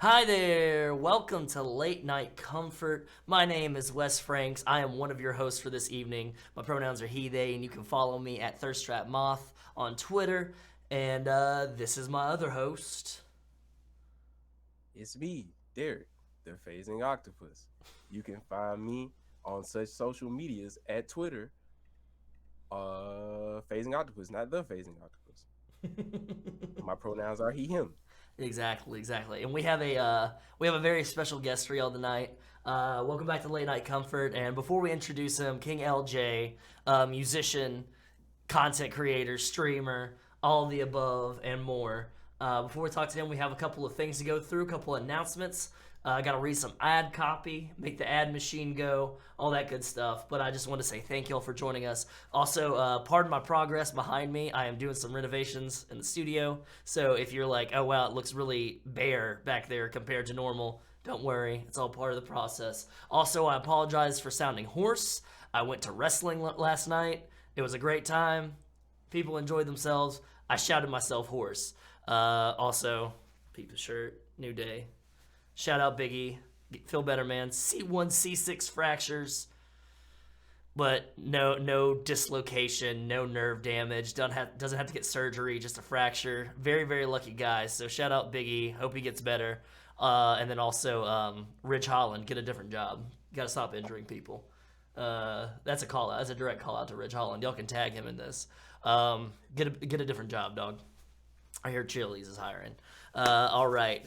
Hi there! Welcome to Late Night Comfort. My name is Wes Franks. I am one of your hosts for this evening. My pronouns are he, they, and you can follow me at ThirstTrapMoth on Twitter. And this is my other host. It's me, Derrick, the Phasing Octopus. You can find me on such social medias at Twitter, Phasing Octopus, not the Phasing Octopus. My pronouns are he, him. Exactly. And we have a very special guest for y'all tonight. Welcome back to Late Night Comfort. And before we introduce him, King LJ, musician, content creator, streamer, all of the above, and more. Before we talk to him, we have a couple of things to go through, a couple of announcements. I got to read some ad copy, make the ad machine go, all that good stuff. But I just want to say thank y'all for joining us. Also, pardon my progress behind me. I am doing some renovations in the studio. So if you're like, oh wow, it looks really bare back there compared to normal, don't worry. It's all part of the process. Also, I apologize for sounding hoarse. I went to wrestling last night. It was a great time. People enjoyed themselves. I shouted myself hoarse. Also, peep the shirt, new day. Shout out Biggie. Feel better, man. C1, C6 fractures, but no dislocation, no nerve damage. Doesn't have to get surgery, just a fracture. Very, very lucky guy. So shout out Biggie. Hope he gets better. And then also Ridge Holland, get a different job. You gotta stop injuring people. That's a call out. That's a direct call out to Ridge Holland. Y'all can tag him in this. Get a different job, dog. I hear Chili's is hiring. All right.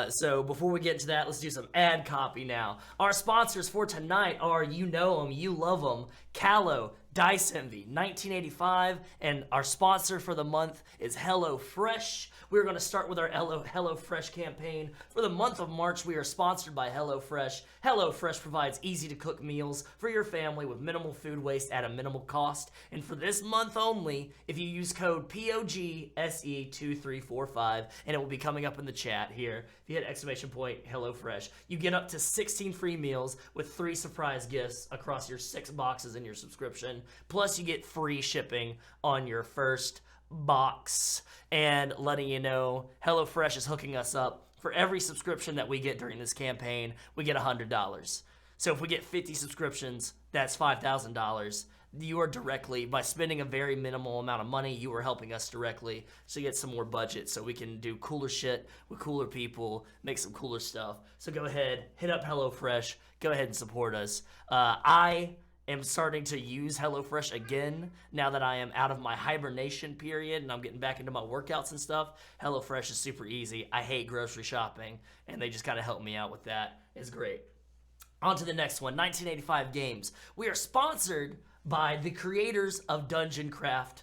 So before we get to that, let's do some ad copy now. Our sponsors for tonight are, you know them, you love them, Callow, Dice Envy, 1985, and our sponsor for the month is HelloFresh. We're going to start with our HelloFresh campaign. For the month of March, we are sponsored by HelloFresh. HelloFresh provides easy-to-cook meals for your family with minimal food waste at a minimal cost. And for this month only, if you use code POGSE2345, and it will be coming up in the chat here, if you hit exclamation point HelloFresh, you get up to 16 free meals with 3 surprise gifts across your 6 boxes in your subscription. Plus, you get free shipping on your first box. And letting you know, HelloFresh is hooking us up. For every subscription that we get during this campaign, we get $100. So if we get 50 subscriptions, that's $5,000. You are directly, by spending a very minimal amount of money, you are helping us directly so you get some more budget so we can do cooler shit with cooler people, make some cooler stuff. So go ahead, hit up HelloFresh, go ahead and support us. I am starting to use HelloFresh again now that I am out of my hibernation period and I'm getting back into my workouts and stuff. HelloFresh is super easy. I hate grocery shopping, and they just kind of help me out with that. It's great. On to the next one, 1985 Games. We are sponsored by the creators of Dungeon Craft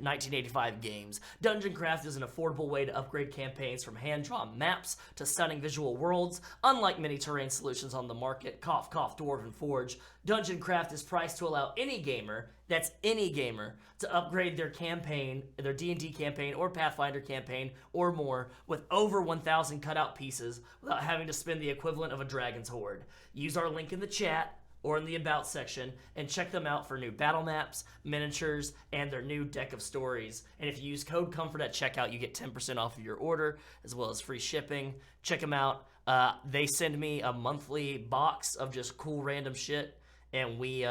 1985 Games. Dungeon Craft is an affordable way to upgrade campaigns from hand-drawn maps to stunning visual worlds. Unlike many terrain solutions on the market, cough cough Dwarven Forge, Dungeon Craft is priced to allow any gamer, that's any gamer, to upgrade their campaign, their D&D campaign or Pathfinder campaign or more with over 1,000 cutout pieces without having to spend the equivalent of a dragon's horde. Use our link in the chat or in the About section, and check them out for new battle maps, miniatures, and their new deck of stories. And if you use code COMFORT at checkout, you get 10% off of your order, as well as free shipping. Check them out. They send me a monthly box of just cool random shit, and we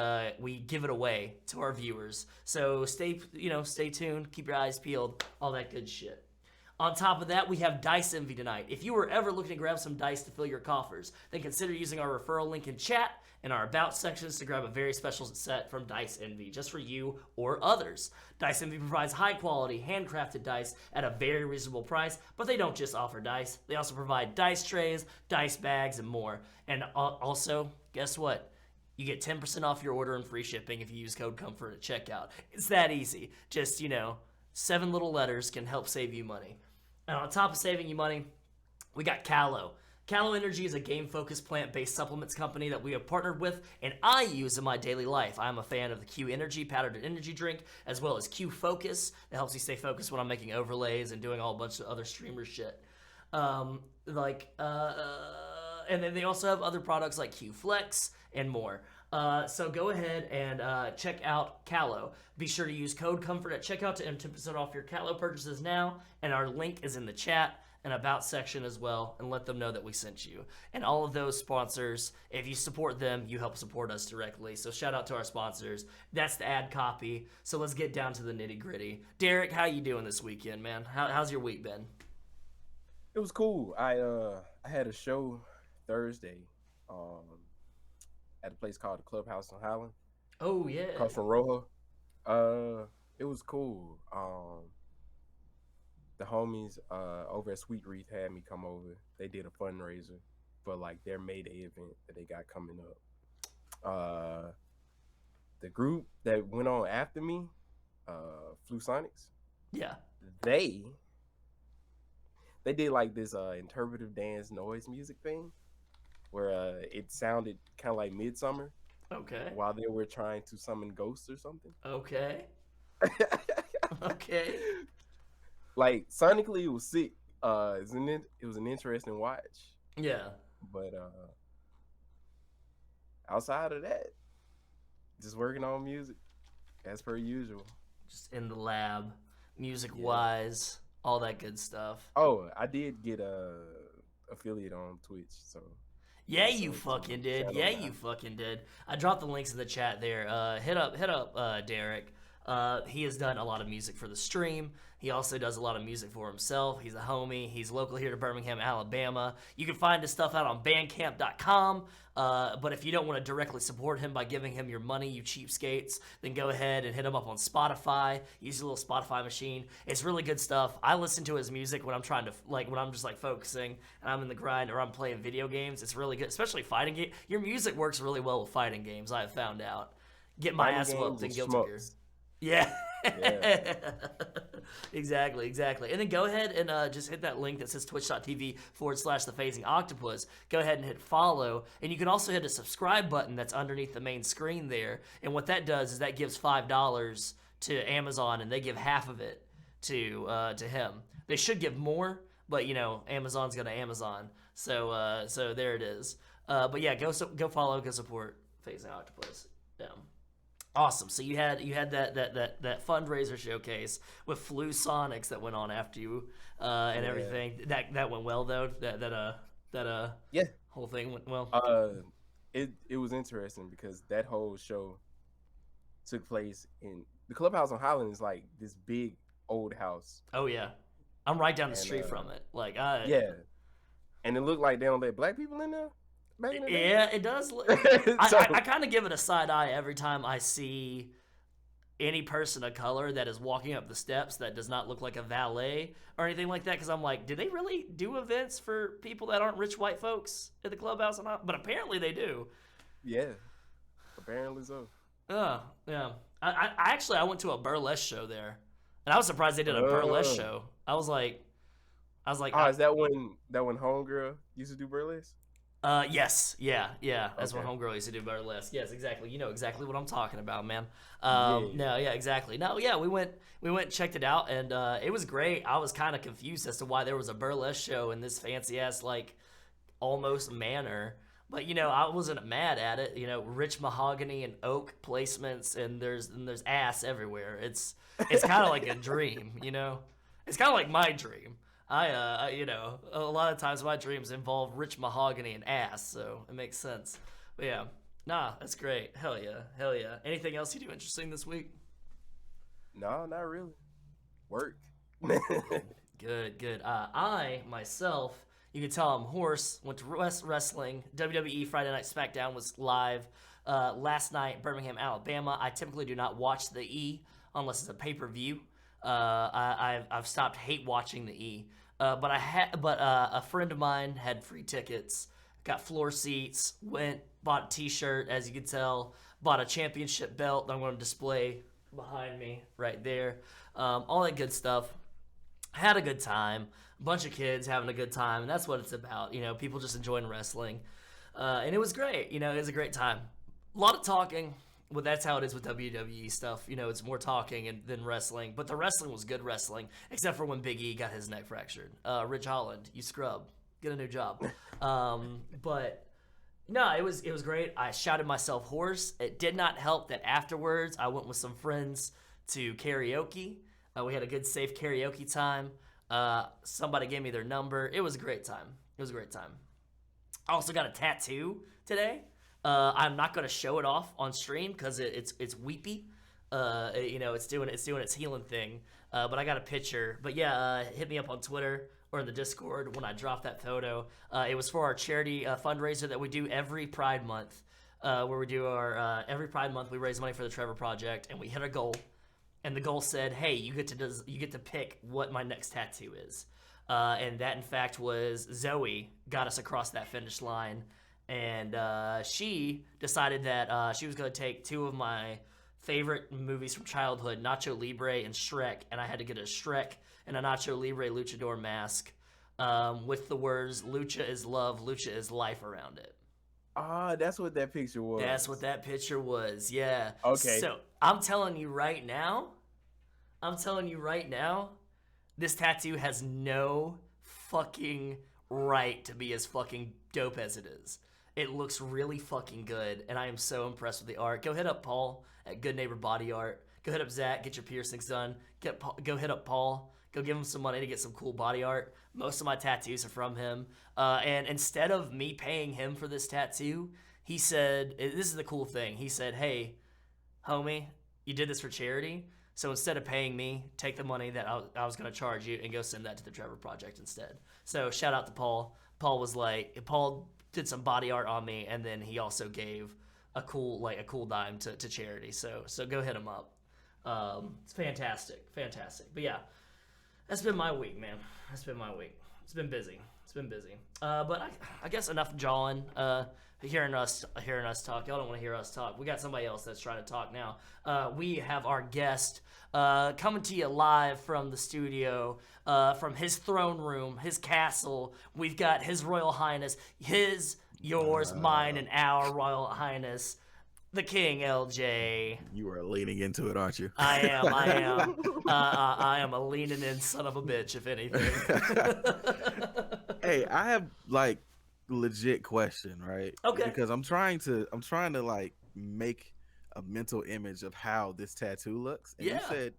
give it away to our viewers. So stay tuned, keep your eyes peeled, all that good shit. On top of that, we have Dice Envy tonight. If you were ever looking to grab some dice to fill your coffers, then consider using our referral link in chat and our About sections to grab a very special set from Dice Envy, just for you or others. Dice Envy provides high-quality, handcrafted dice at a very reasonable price, but they don't just offer dice. They also provide dice trays, dice bags, and more. And also, guess what? You get 10% off your order and free shipping if you use code COMFORT at checkout. It's that easy. Just, 7 little letters can help save you money. And on top of saving you money, we got Callow. Callow Energy is a game-focused plant-based supplements company that we have partnered with, and I use in my daily life. I'm a fan of the Q-Energy powdered energy drink, as well as Q-Focus. That helps me stay focused when I'm making overlays and doing all a bunch of other streamer shit. And then they also have other products like Q-Flex and more. So go ahead and check out Callow. Be sure to use code COMFORT at checkout to earn 10% off your Callow purchases now, and our link is in the chat. an about section as well, and let them know that we sent you. And all of those sponsors, if you support them, you help support us directly. So shout out to our sponsors. That's the ad copy. So let's get down to the nitty gritty. Derrick, how you doing this weekend, man? How's your week been? It was cool. I had a show Thursday, at a place called the Clubhouse on Highland, Oh yeah. across from Rojo. It was cool. The homies over at Sweet Wreath had me come over. They did a fundraiser for like their May Day event that they got coming up. The group that went on after me, Flu Sonics, Yeah. they did like this interpretive dance noise music thing where it sounded kind of like Midsummer Okay. while they were trying to summon ghosts or something. Okay. Okay. Like sonically, it was sick. It was an interesting watch, Yeah. but outside of that, just working on music as per usual. Just in the lab, music wise, all that good stuff. Oh, I did get a affiliate on Twitch, so Yeah, so you to fucking did. shout Yeah, them you out. fucking did. I dropped the links in the chat there. Hit up Derrick. He has done a lot of music for the stream. He also does a lot of music for himself. He's a homie. He's local here to Birmingham, Alabama. You can find his stuff out on bandcamp.com. But if you don't want to directly support him by giving him your money, you cheapskates, then go ahead and hit him up on Spotify. Use your little Spotify machine. It's really good stuff. I listen to his music when I'm trying to, like, when I'm just like focusing and I'm in the grind or I'm playing video games. It's really good, especially fighting game. Your music works really well with fighting games, I have found out. Get my Fighting ass whooped games in and Guilty Gear. schmucks. Yeah. Yeah. Exactly. And then go ahead and just hit that link that says twitch.tv/the phasing octopus. Go ahead and hit follow. And you can also hit a subscribe button that's underneath the main screen there. And what that does is that gives $5 to Amazon, and they give half of it to him. They should give more, but you know, Amazon's gonna Amazon. So there it is. But yeah, go follow, go support Phasing Octopus. Yeah. Awesome. So you had that fundraiser showcase with Flu Sonics that went on after you and Yeah. everything. That went well though. That Yeah. whole thing went well. It was interesting because that whole show took place in the Clubhouse on Highland. Is like this big old house. Oh yeah, I'm right down the And, street from it. Like Yeah, and it looked like they don't let black people in there back in the day. Yeah, it does. So- I kind of give it a side eye every time I see any person of color that is walking up the steps that does not look like a valet or anything like that, because I'm like, do they really do events for people that aren't rich white folks at the Clubhouse? But apparently they do. Yeah, apparently so. Oh, yeah. I went to a burlesque show there, and I was surprised they did a burlesque show. I was like, Oh, is that when Homegirl used to do burlesque? Yes, yeah. That's Okay. when Homegirl used to do burlesque. Yes, exactly. You know exactly what I'm talking about, man. Yeah. No, yeah, exactly. No, yeah, we went and checked it out, and it was great. I was kind of confused as to why there was a burlesque show in this fancy ass like almost manor, but you know I wasn't mad at it. You know, rich mahogany and oak placements, and there's ass everywhere. It's kind of like a dream, you know. It's kind of like my dream. You know, a lot of times my dreams involve rich mahogany and ass, so it makes sense. But yeah, nah, that's great. Hell yeah. Anything else you do interesting this week? No, not really. Work. Good. I, myself, you can tell I'm hoarse, went to wrestling. WWE Friday Night SmackDown was live last night, Birmingham, Alabama. I typically do not watch the E unless it's a pay-per-view. I've stopped hate watching the E. But a friend of mine had free tickets, got floor seats, bought a t-shirt, as you can tell, bought a championship belt that I'm going to display behind me right there. All that good stuff. Had a good time. A bunch of kids having a good time, and that's what it's about. You know, people just enjoying wrestling. And it was great. You know, it was a great time. A lot of talking. Well, that's how it is with WWE stuff. You know, it's more talking than wrestling. But the wrestling was good wrestling, except for when Big E got his neck fractured. Rich Holland, you scrub. Get a new job. But no, it was great. I shouted myself hoarse. It did not help that afterwards I went with some friends to karaoke. We had a good, safe karaoke time. Somebody gave me their number. It was a great time. It was a great time. I also got a tattoo today. I'm not gonna show it off on stream because it's weepy. It's doing its healing thing. But I got a picture. But yeah, hit me up on Twitter or in the Discord when I drop that photo. It was for our charity fundraiser that we do every Pride Month, where we do our every Pride Month we raise money for the Trevor Project, and we hit a goal. And the goal said, "Hey, you get to pick what my next tattoo is." And that, in fact, was Zoe got us across that finish line. And she decided that she was going to take two of my favorite movies from childhood, Nacho Libre and Shrek. And I had to get a Shrek and a Nacho Libre luchador mask with the words, "Lucha is love, lucha is life" around it. Ah, that's what that picture was. That's what that picture was, yeah. Okay. So I'm telling you right now, this tattoo has no fucking right to be as fucking dope as it is. It looks really fucking good, and I am so impressed with the art. Go hit up Paul at Good Neighbor Body Art. Go hit up Zach, get your piercings done. Go hit up Paul. Go give him some money to get some cool body art. Most of my tattoos are from him. And instead of me paying him for this tattoo, he said, this is the cool thing. He said, "Hey, homie, you did this for charity. So instead of paying me, take the money that I was going to charge you and go send that to the Trevor Project instead." So shout out to Paul. Paul did some body art on me, and then he also gave a cool dime to charity. So go hit him up. It's fantastic. But yeah, that's been my week, man. That's been my week. It's been busy. But I guess enough jawing. Hearing us talk. Y'all don't want to hear us talk. We got somebody else that's trying to talk now. We have our guest coming to you live from the studio, from his throne room, his castle. We've got His Royal Highness, yours, mine, and our Royal Highness, the King LJ. You are leaning into it, aren't you? I am. I am a leaning in son of a bitch, if anything. Hey, I have legit question, right? Okay. Because I'm trying to like make a mental image of how this tattoo looks. And you said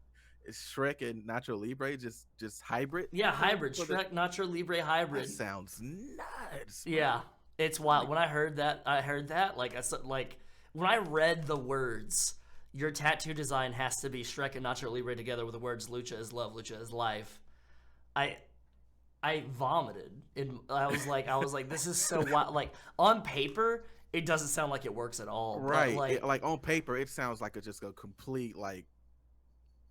it's Shrek and Nacho Libre, just hybrid. Yeah, hybrid. Shrek, Nacho Libre hybrid. That sounds nuts. Yeah, it's wild. When I heard that, when I read the words, "Your tattoo design has to be Shrek and Nacho Libre together with the words lucha is love, lucha is life," I vomited. And I was like, this is so wild. Like, on paper, it doesn't sound like it works at all. Right. But on paper, it sounds like just a complete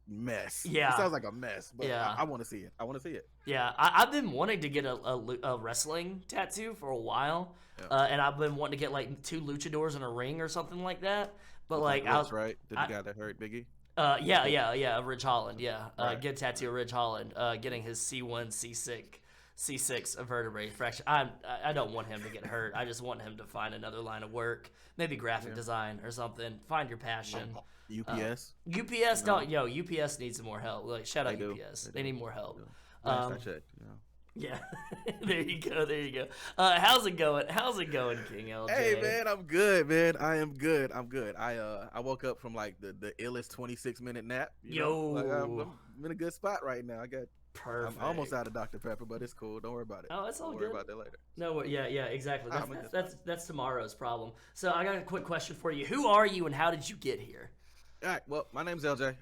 mess. Yeah. It sounds like a mess. But yeah. I want to see it. Yeah. I've been wanting to get a wrestling tattoo for a while. Yeah. And I've been wanting to get two luchadors in a ring or something like that. But I was right. The guy that hurt Biggie. Yeah, Ridge Holland, yeah. Right. Get a tattoo of Ridge Holland, getting his C1, C6 vertebrae fracture. I don't want him to get hurt. I just want him to find another line of work, maybe graphic design or something. Find your passion. UPS. UPS, UPS needs some more help. Shout out UPS. They need more help. I checked, Yeah, there you go. How's it going, King LJ? Hey man, I'm good, man. I am good. I woke up from the illest 26-minute nap. I'm in a good spot right now. Perfect. I'm almost out of Dr. Pepper, but it's cool. Don't worry about it. Oh, it's all good. Don't worry about that later. No, yeah, exactly. That's tomorrow's problem. So I got a quick question for you. Who are you and how did you get here? All right. Well, my name's LJ.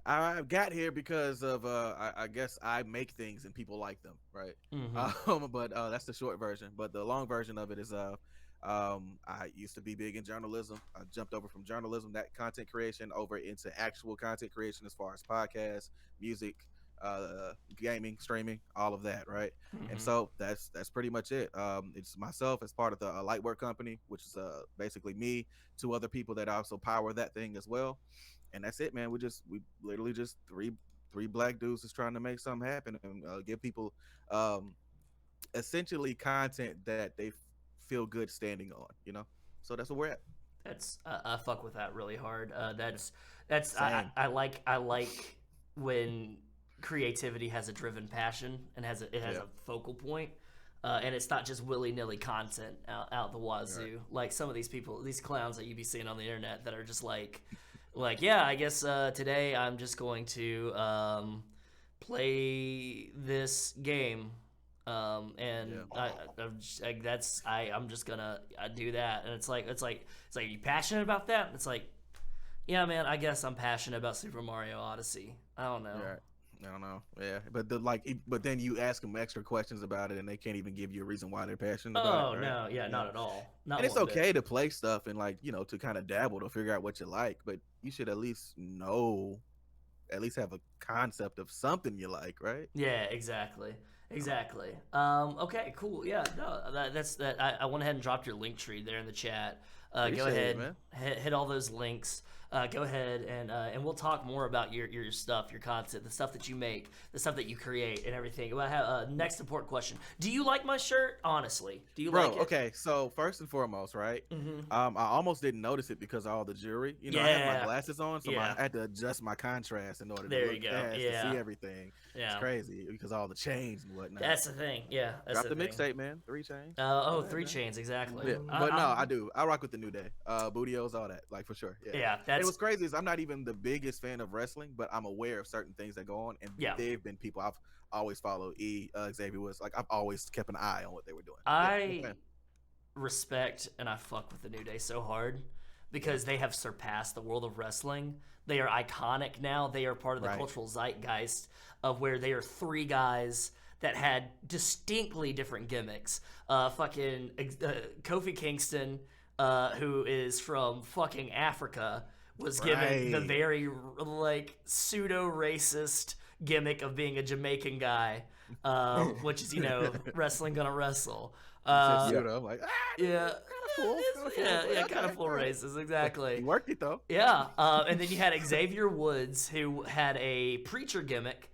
I got here because of I guess I make things and people like them, right? Mm-hmm. But that's the short version. But the long version of it is I used to be big in journalism. I jumped over from journalism, that content creation, over into actual content creation as far as podcasts, music, gaming, streaming, all of that, right? Mm-hmm. And so that's pretty much it. It's myself as part of the Lightwork company, which is basically me, two other people that also power that thing as well. And that's it, man. We literally just three black dudes just trying to make something happen and give people essentially content that they feel good standing on, So that's where we're at. That's I fuck with that really hard. I like when creativity has a driven passion and has a focal point. And it's not just willy-nilly content out the wazoo. Right. Like some of these people, these clowns that you be seeing on the internet that are just I guess today I'm just going to play this game. And Yeah. I'm just gonna do that. And it's like, are you passionate about that? It's like, yeah, man, I guess I'm passionate about Super Mario Odyssey. I don't know. Yeah. I don't know. Yeah, but but then you ask them extra questions about it, and they can't even give you a reason why they're passionate about Oh it. Right? no, yeah, You not know? at all. Not And it's one bit. okay to play stuff and like to kind of dabble to figure out what you like, but you should at least have a concept of something you like, right? Yeah, exactly. Exactly. Okay, cool. Yeah, no, that's that. I went ahead and dropped your link tree there in the chat. Go Appreciate it, ahead, man. hit all those links. Go ahead and we'll talk more about your stuff, your content, the stuff that you make, the stuff that you create, and everything. Well, I have next important question. Do you like my shirt? Honestly, do you Bro, like it? okay, so first and foremost, right? Mm-hmm. I almost didn't notice it because of all the jewelry. I had my Yeah. glasses on, so Yeah. I had to adjust my contrast in order There to you look go. past to Yeah. see everything. It's Yeah. crazy because all the chains and whatnot. That's the thing. Yeah. That's Drop the thing. mixtape, man. 3 chains. Oh, Yeah, 3 man. chains exactly. Yeah, but no, I do. I rock with the New Day, Bootios, all that, like for sure. Yeah. Yeah, And that's what's crazy is I'm not even the biggest fan of wrestling, but I'm aware of certain things that go on, and Yeah. they've been people I've always followed. Xavier was like I've always kept an eye on what they were doing. I respect and I fuck with the New Day so hard because they have surpassed the world of wrestling. They are iconic now. They are part of the Right. cultural zeitgeist of where they are 3 guys that had distinctly different gimmicks. Kofi Kingston, who is from fucking Africa, was given the Right. very like pseudo racist gimmick of being a Jamaican guy, which is wrestling gonna wrestle. I'm like, Yeah, cool, yeah, okay, kind of full alright. races, exactly. he worked it though. Yeah, and then you had Xavier Woods, who had a preacher gimmick,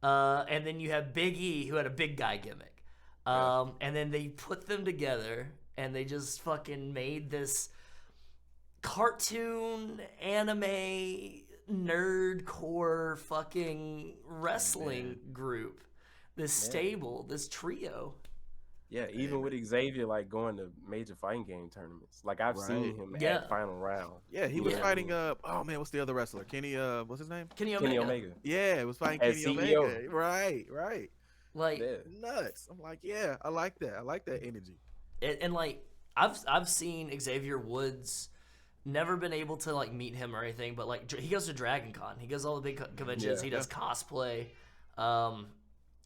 and then you have Big E, who had a big guy gimmick. And then they put them together, and they just fucking made this cartoon, anime, nerdcore fucking wrestling group. This stable, this trio. Yeah, even with Xavier like going to major fighting game tournaments. Like I've seen him Yeah. at final round. Yeah, he was Yeah. fighting oh man, what's the other wrestler? Kenny what's his name? Kenny Omega. Kenny Omega. Yeah, it was fighting As Kenny CEO. Omega. Right. Like, Yeah. Nuts. I'm like, yeah, I like that. I like that energy. and like I've seen Xavier Woods. Never been able to like meet him or anything, but like he goes to Dragon Con. He goes to all the big conventions. Yeah. He does cosplay.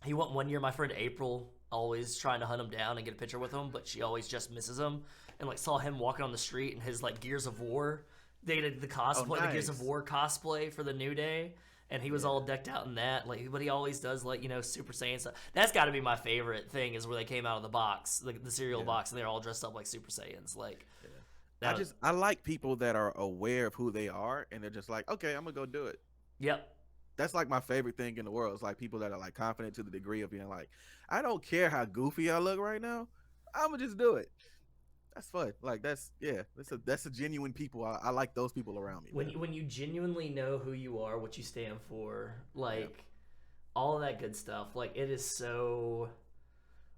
He went one year. My friend April always trying to hunt him down and get a picture with him, but she always just misses him. And like saw him walking on the street in his like Gears of War. They did the cosplay, the Gears of nice. War cosplay for the New Day, and he was all decked out in that. Like, but he always does like Super Saiyan stuff. That's got to be my favorite thing is where they came out of the box, the cereal box, and they're all dressed up like Super Saiyans. Like. I like people that are aware of who they are and they're just like, okay, I'm gonna go do it. Yep. That's like my favorite thing in the world. It's like people that are like confident to the degree of being like, I don't care how goofy I look right now, I'm gonna just do it. That's fun. Like that's a genuine people. I like those people around me. When you genuinely know who you are, what you stand for, like all of that good stuff, like it is so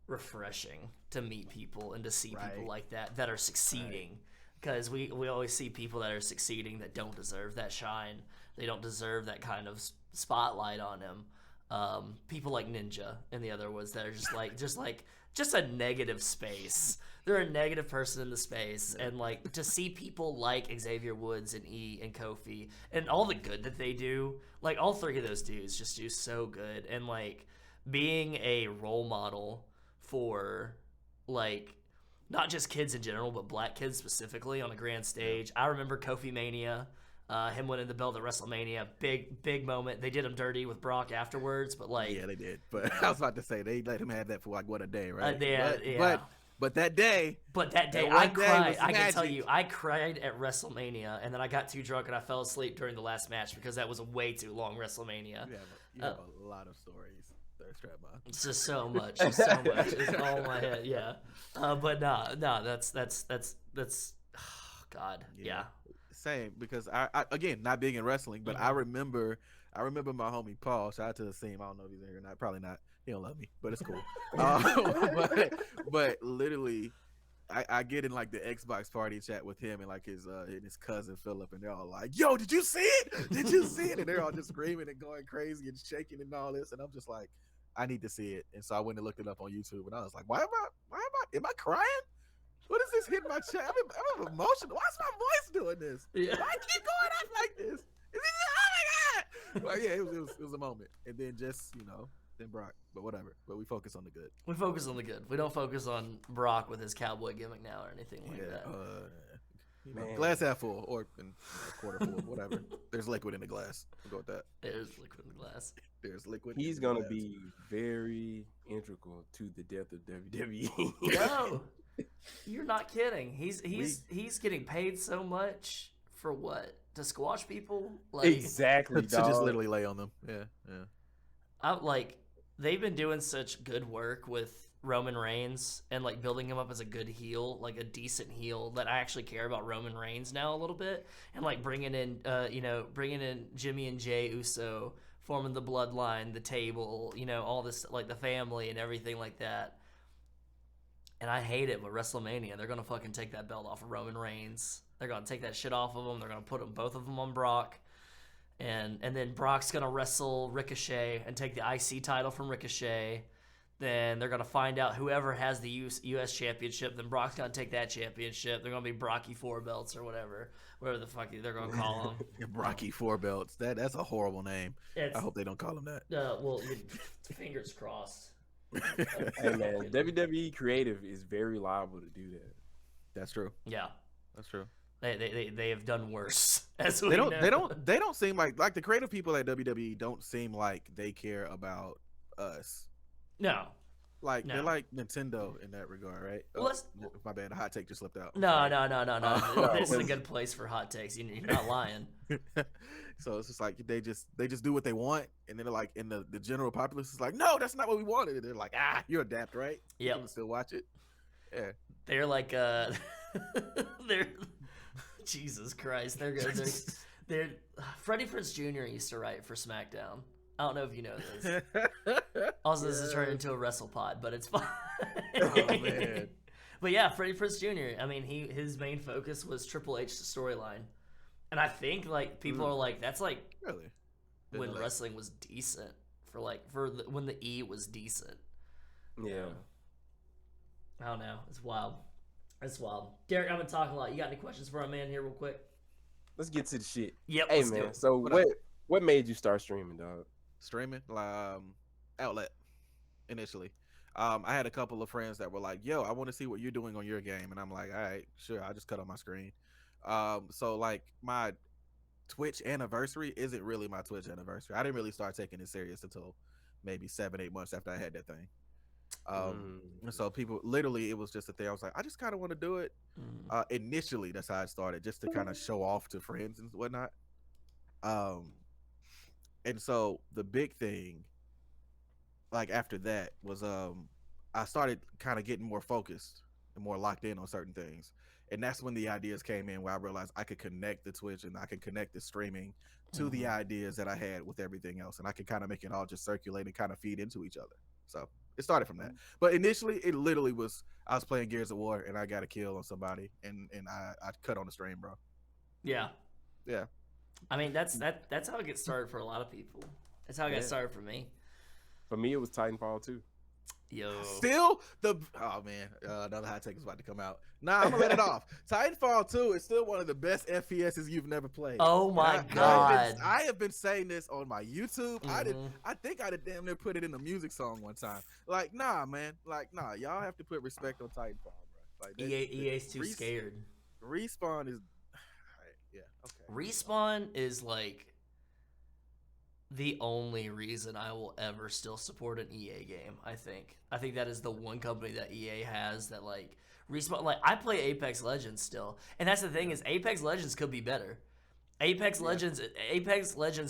refreshing to meet people and to see people like that are succeeding. Because we always see people that are succeeding that don't deserve that shine. They don't deserve that kind of spotlight on them. People like Ninja and the other ones that are just a negative space. They're a negative person in the space, and like to see people like Xavier Woods and E and Kofi and all the good that they do. Like all 3 of those dudes just do so good, and like being a role model for like. Not just kids in general, but black kids specifically on a grand stage. I remember Kofi Mania, him winning the belt at WrestleMania. Big moment. They did him dirty with Brock afterwards, but like... Yeah, they did. But I was about to say, they let him have that for like, what, a day, right? But that day... But that day, I cried. I can tell you, I cried at WrestleMania, and then I got too drunk and I fell asleep during the last match because that was a way too long WrestleMania. You have a lot of stories. Strap on. It's just so much. It's so much. It's all in my head. Yeah. But no, that's oh, God. Yeah. Same, because I again, not being in wrestling, but I remember my homie Paul. Shout out to the team. I don't know if he's in here or not. Probably not. He don't love me, but it's cool. But literally, I get in like the Xbox party chat with him and like his cousin Philip, and they're all like, "Yo, did you see it? Did you see it?" And they're all just screaming and going crazy and shaking and all this, and I'm just like, I need to see it. And so I went and looked it up on YouTube, and I was like, am I crying? What is this hitting my chest? I'm emotional. Why is my voice doing this? Yeah. Why I keep going up like this? Oh my god! Like, yeah, it was a moment, and then just then Brock, but whatever. But we focus on the good. We focus on the good. We don't focus on Brock with his cowboy gimmick now or anything like that. Man. Glass half full or quarter full, whatever. There's liquid in the glass. We'll go with that. There's liquid in the glass. There's liquid. He's in the gonna glass. be very integral to the death of WWE. No, you're not kidding. He's getting paid so much for what? To squash people? Like, Exactly, to dog. just literally lay on them. Yeah. They've been doing such good work with Roman Reigns and like building him up as a good heel, like a decent heel, that I actually care about Roman Reigns now a little bit, and like bringing in Jimmy and Jay Uso, forming the bloodline, the table, all this, like the family and everything like that. And I hate it, but WrestleMania, they're gonna fucking take that belt off of Roman Reigns. They're gonna take that shit off of him. They're gonna put both of them on Brock. And then Brock's gonna wrestle Ricochet and take the IC title from Ricochet. Then they're gonna find out whoever has the U.S. championship. Then Brock's gonna take that championship. They're gonna be Brocky 4 belts or whatever the fuck they're gonna call them. Brocky 4 belts. That's a horrible name. I hope they don't call him that. Well, fingers crossed. Hey man, WWE creative is very liable to do that. That's true. Yeah, That's true. They have done worse. As we They know. don't seem like the creative people at WWE don't seem like they care about us. No. Like No. they're like Nintendo in that regard, right? Well, let's- My bad, a hot take just slipped out. No. This is a good place for hot takes. You're not lying. So it's just like they just do what they want, and then they're like, in the general populace is like, no, that's not what we wanted. And they're like, you adapt, right? Yep. You can still watch it. Yeah. They're like they're Jesus Christ. They're Freddie Prinze Jr. used to write for SmackDown. I don't know if you know this. Also, this is turned into a wrestle pod, but it's fine. Oh man. But yeah, Freddie Prinze Jr. I mean, his main focus was Triple H's storyline, and I think like people are like, that's like Really? when Didn't wrestling was decent when the E was decent. Yeah. I don't know. It's wild. It's wild. Derek, I've been talking a lot. You got any questions for our man here, real quick? Let's get to the shit. Yep. Hey let's do man, it. so what made you start streaming, dog? Streaming outlet initially. I had a couple of friends that were like, yo, I want to see what you're doing on your game, and I'm like, all right, sure, I'll just cut on my screen. So like my Twitch anniversary isn't really my Twitch anniversary. I didn't really start taking it serious until maybe 7-8 months after I had that thing. So people, literally, it was just a thing. I was like, I just kind of want to do it. Initially, that's how I started, just to kind of show off to friends and whatnot. And so the big thing, like after that, was I started kind of getting more focused and more locked in on certain things. And that's when the ideas came in, where I realized I could connect the Twitch and I could connect the streaming to the ideas that I had with everything else. And I could kind of make it all just circulate and kind of feed into each other. So it started from that. But initially, it literally was, I was playing Gears of War and I got a kill on somebody, and I cut on the stream, bro. Yeah. Yeah. I mean, that's how it gets started for a lot of people. That's how it got started for me. For me, it was Titanfall 2. Yo. Still oh man, another hot take is about to come out. Nah, I'm gonna let it off. Titanfall 2 is still one of the best FPSs you've never played. Oh my god. I have been saying this on my YouTube. I think I did damn near put it in a music song one time. Like, nah, man. Like, nah, y'all have to put respect on Titanfall, bro. Like, EA's too scared. Respawn is yeah, okay. Respawn is like the only reason I will ever still support an EA game. I think that is the one company that EA has that like Respawn. Like, I play Apex Legends still, and that's the thing, is Apex Legends could be better. Apex Legends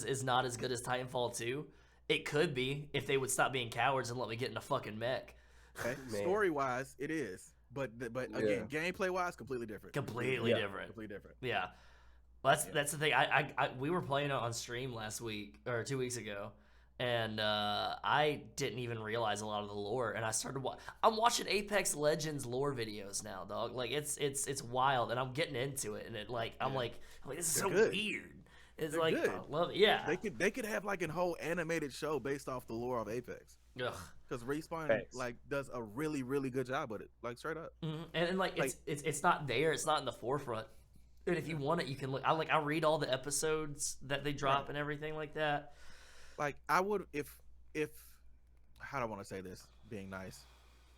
is not as good as Titanfall 2. It could be if they would stop being cowards and let me get in a fucking mech. Okay. Story wise, it is, but again, gameplay wise, completely different. Completely different. Completely different. Yeah. Well, that's the thing. We were playing it on stream last week or 2 weeks ago, And I didn't even realize a lot of the lore, and I started. I'm watching Apex Legends lore videos now, dog. Like it's wild, and I'm getting into it, and it like I'm like this is They're so good. weird. It's They're like good. I love it. Yeah. They could have like a whole animated show based off the lore of Apex. Ugh. Because Respawn Facts. like does a really really good job with it, like straight up. And like it's not there. It's not in the forefront. And if you want it, you can look. I read all the episodes that they drop and everything like that. Like I would if how do I want to say this? Being nice,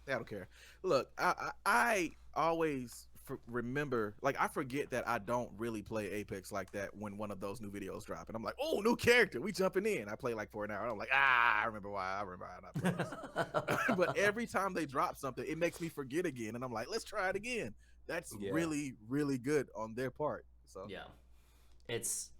I don't care. Look, I always remember, like I forget that I don't really play Apex like that when one of those new videos drop, and I'm like, oh, new character, we jumping in. I play like for an hour, and I'm like, I remember why I not playing this. But every time they drop something, it makes me forget again, and I'm like, let's try it again. That's really really good on their part. So yeah, it's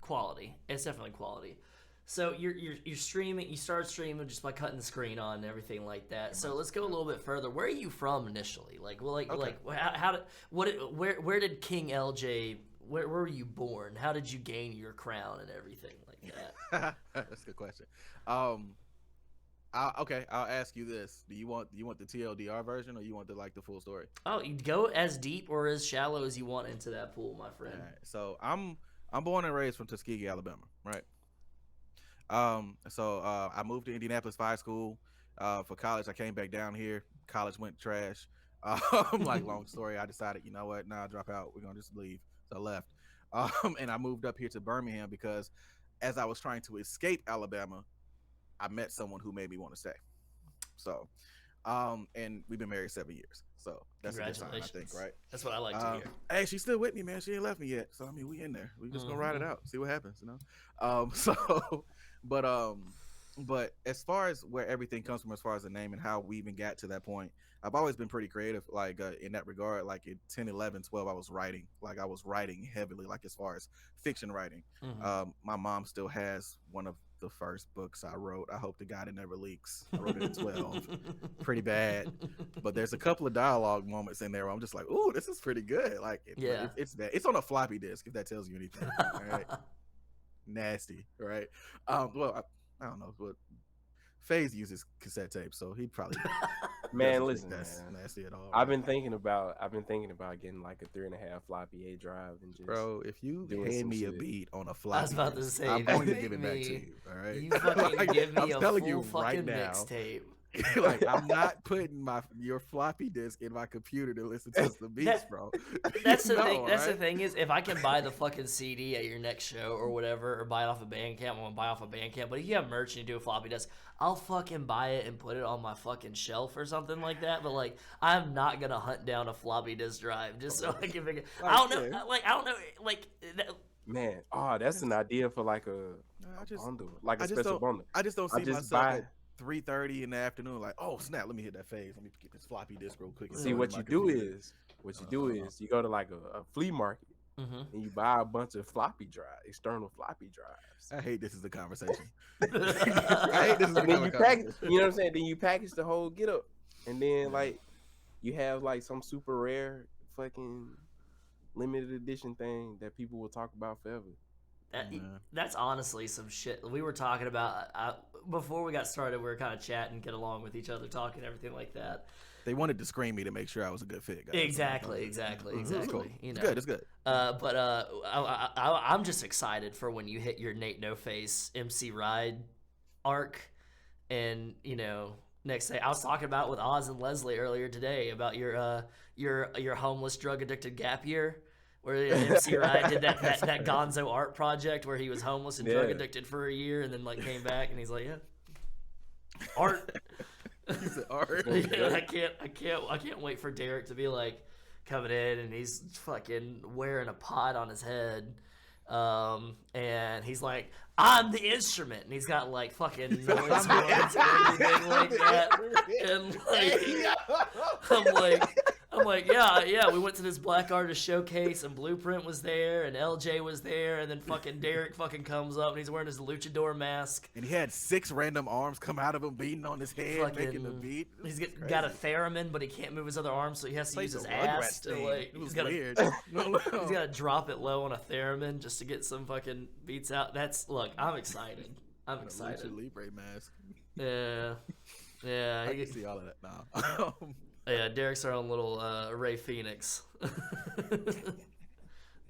quality. It's definitely quality. So you're streaming. You started streaming just by cutting the screen on and everything like that. So let's go a little bit further. Where are you from initially? Like, well, like how did where did King LJ? Where were you born? How did you gain your crown and everything like that? That's a good question. I'll ask you this: Do you want the TLDR version, or you want the full story? Oh, you go as deep or as shallow as you want into that pool, my friend. All right, so I'm born and raised from Tuskegee, Alabama, right? So I moved to Indianapolis for high school. For college, I came back down here. College went trash. Like long story. I decided, you know what? Nah, drop out. We're gonna just leave. So I left. And I moved up here to Birmingham because as I was trying to escape Alabama, I met someone who made me want to stay. So, and we've been married 7 years. So that's a good sign, I think, right? That's what I like to hear. Hey, she's still with me, man. She ain't left me yet. So I mean, we in there. We just gonna ride it out, see what happens, you know. But as far as where everything comes from, as far as the name and how we even got to that point, I've always been pretty creative, like in that regard. Like in 10, 11, 12, I was writing. Like I was writing heavily, like as far as fiction writing. My mom still has one of the first books I wrote. I hope to God it never leaks. I wrote it at 12. Pretty bad. But there's a couple of dialogue moments in there where I'm just like, ooh, this is pretty good. Like, it's bad. It's on a floppy disk, if that tells you anything. All right. Nasty, right? Well, I don't know, but FaZe uses cassette tape, so he probably Man, listen, that's man. nasty at all. I've been thinking about getting like a 3.5 floppy A drive and just Bro, if you doing hand some me a shit. beat on a floppy, I was about to say, I'm going to hit give it back me. to you. All right, You fucking Like, give me I'm a telling full you fucking right now. mixtape. Like I'm not putting your floppy disk in my computer to listen to the beats, bro. That's the No, thing. That's the right? thing is, if I can buy the fucking CD at your next show or whatever, or buy it off of Bandcamp, I'm gonna buy off of Bandcamp. But if you have merch and you do a floppy disk, I'll fucking buy it and put it on my fucking shelf or something like that. But like, I'm not gonna hunt down a floppy disk drive just so I can figure. I don't know. Like, I don't know. Like. Man, that's an idea for like a bundle, like a special bundle. I just don't see just myself buy- at 3:30 in the afternoon. Like, oh snap, let me hit that phase. Let me get this floppy disk real quick. See, what you do is you go to like a flea market and you buy a bunch of floppy drives, external floppy drives. I hate this as a conversation. I hate this as a And then you package, conversation. you know what I'm saying? Then you package the whole get up, and then like you have like some super rare fucking limited edition thing that people will talk about forever. That's honestly some shit we were talking about before we got started. We were kind of chatting, get along with each other, talking, everything like that. They wanted to screen me to make sure I was a good fit, guys. Exactly. It's cool. You know, It's good. I'm just excited for when you hit your Nate No Face MC Ride arc, and you know, next day I was talking about with Oz and Leslie earlier today about your homeless drug addicted gap year. Where MC Ride did that Gonzo art project where he was homeless and drug addicted for a year and then like came back and he's like, yeah, art. He said art. I can't wait for Derrick to be like coming in and he's fucking wearing a pot on his head, and he's like, I'm the instrument, and he's got like fucking noise boards and everything like that, and like I'm like, yeah, we went to this black artist showcase and Blueprint was there and LJ was there, and then fucking Derrick fucking comes up and he's wearing his luchador mask. And he had 6 random arms come out of him beating on his head, making the beat. He's got a theremin, but he can't move his other arm, so he has to use his ass to like. It was He's weird. got to drop it low on a theremin just to get some fucking beats out. Look, I'm excited. I'm And a excited. Lucha Libre mask. Yeah, yeah. I can see all of that now. Yeah, Derek's our own little Ray Phoenix,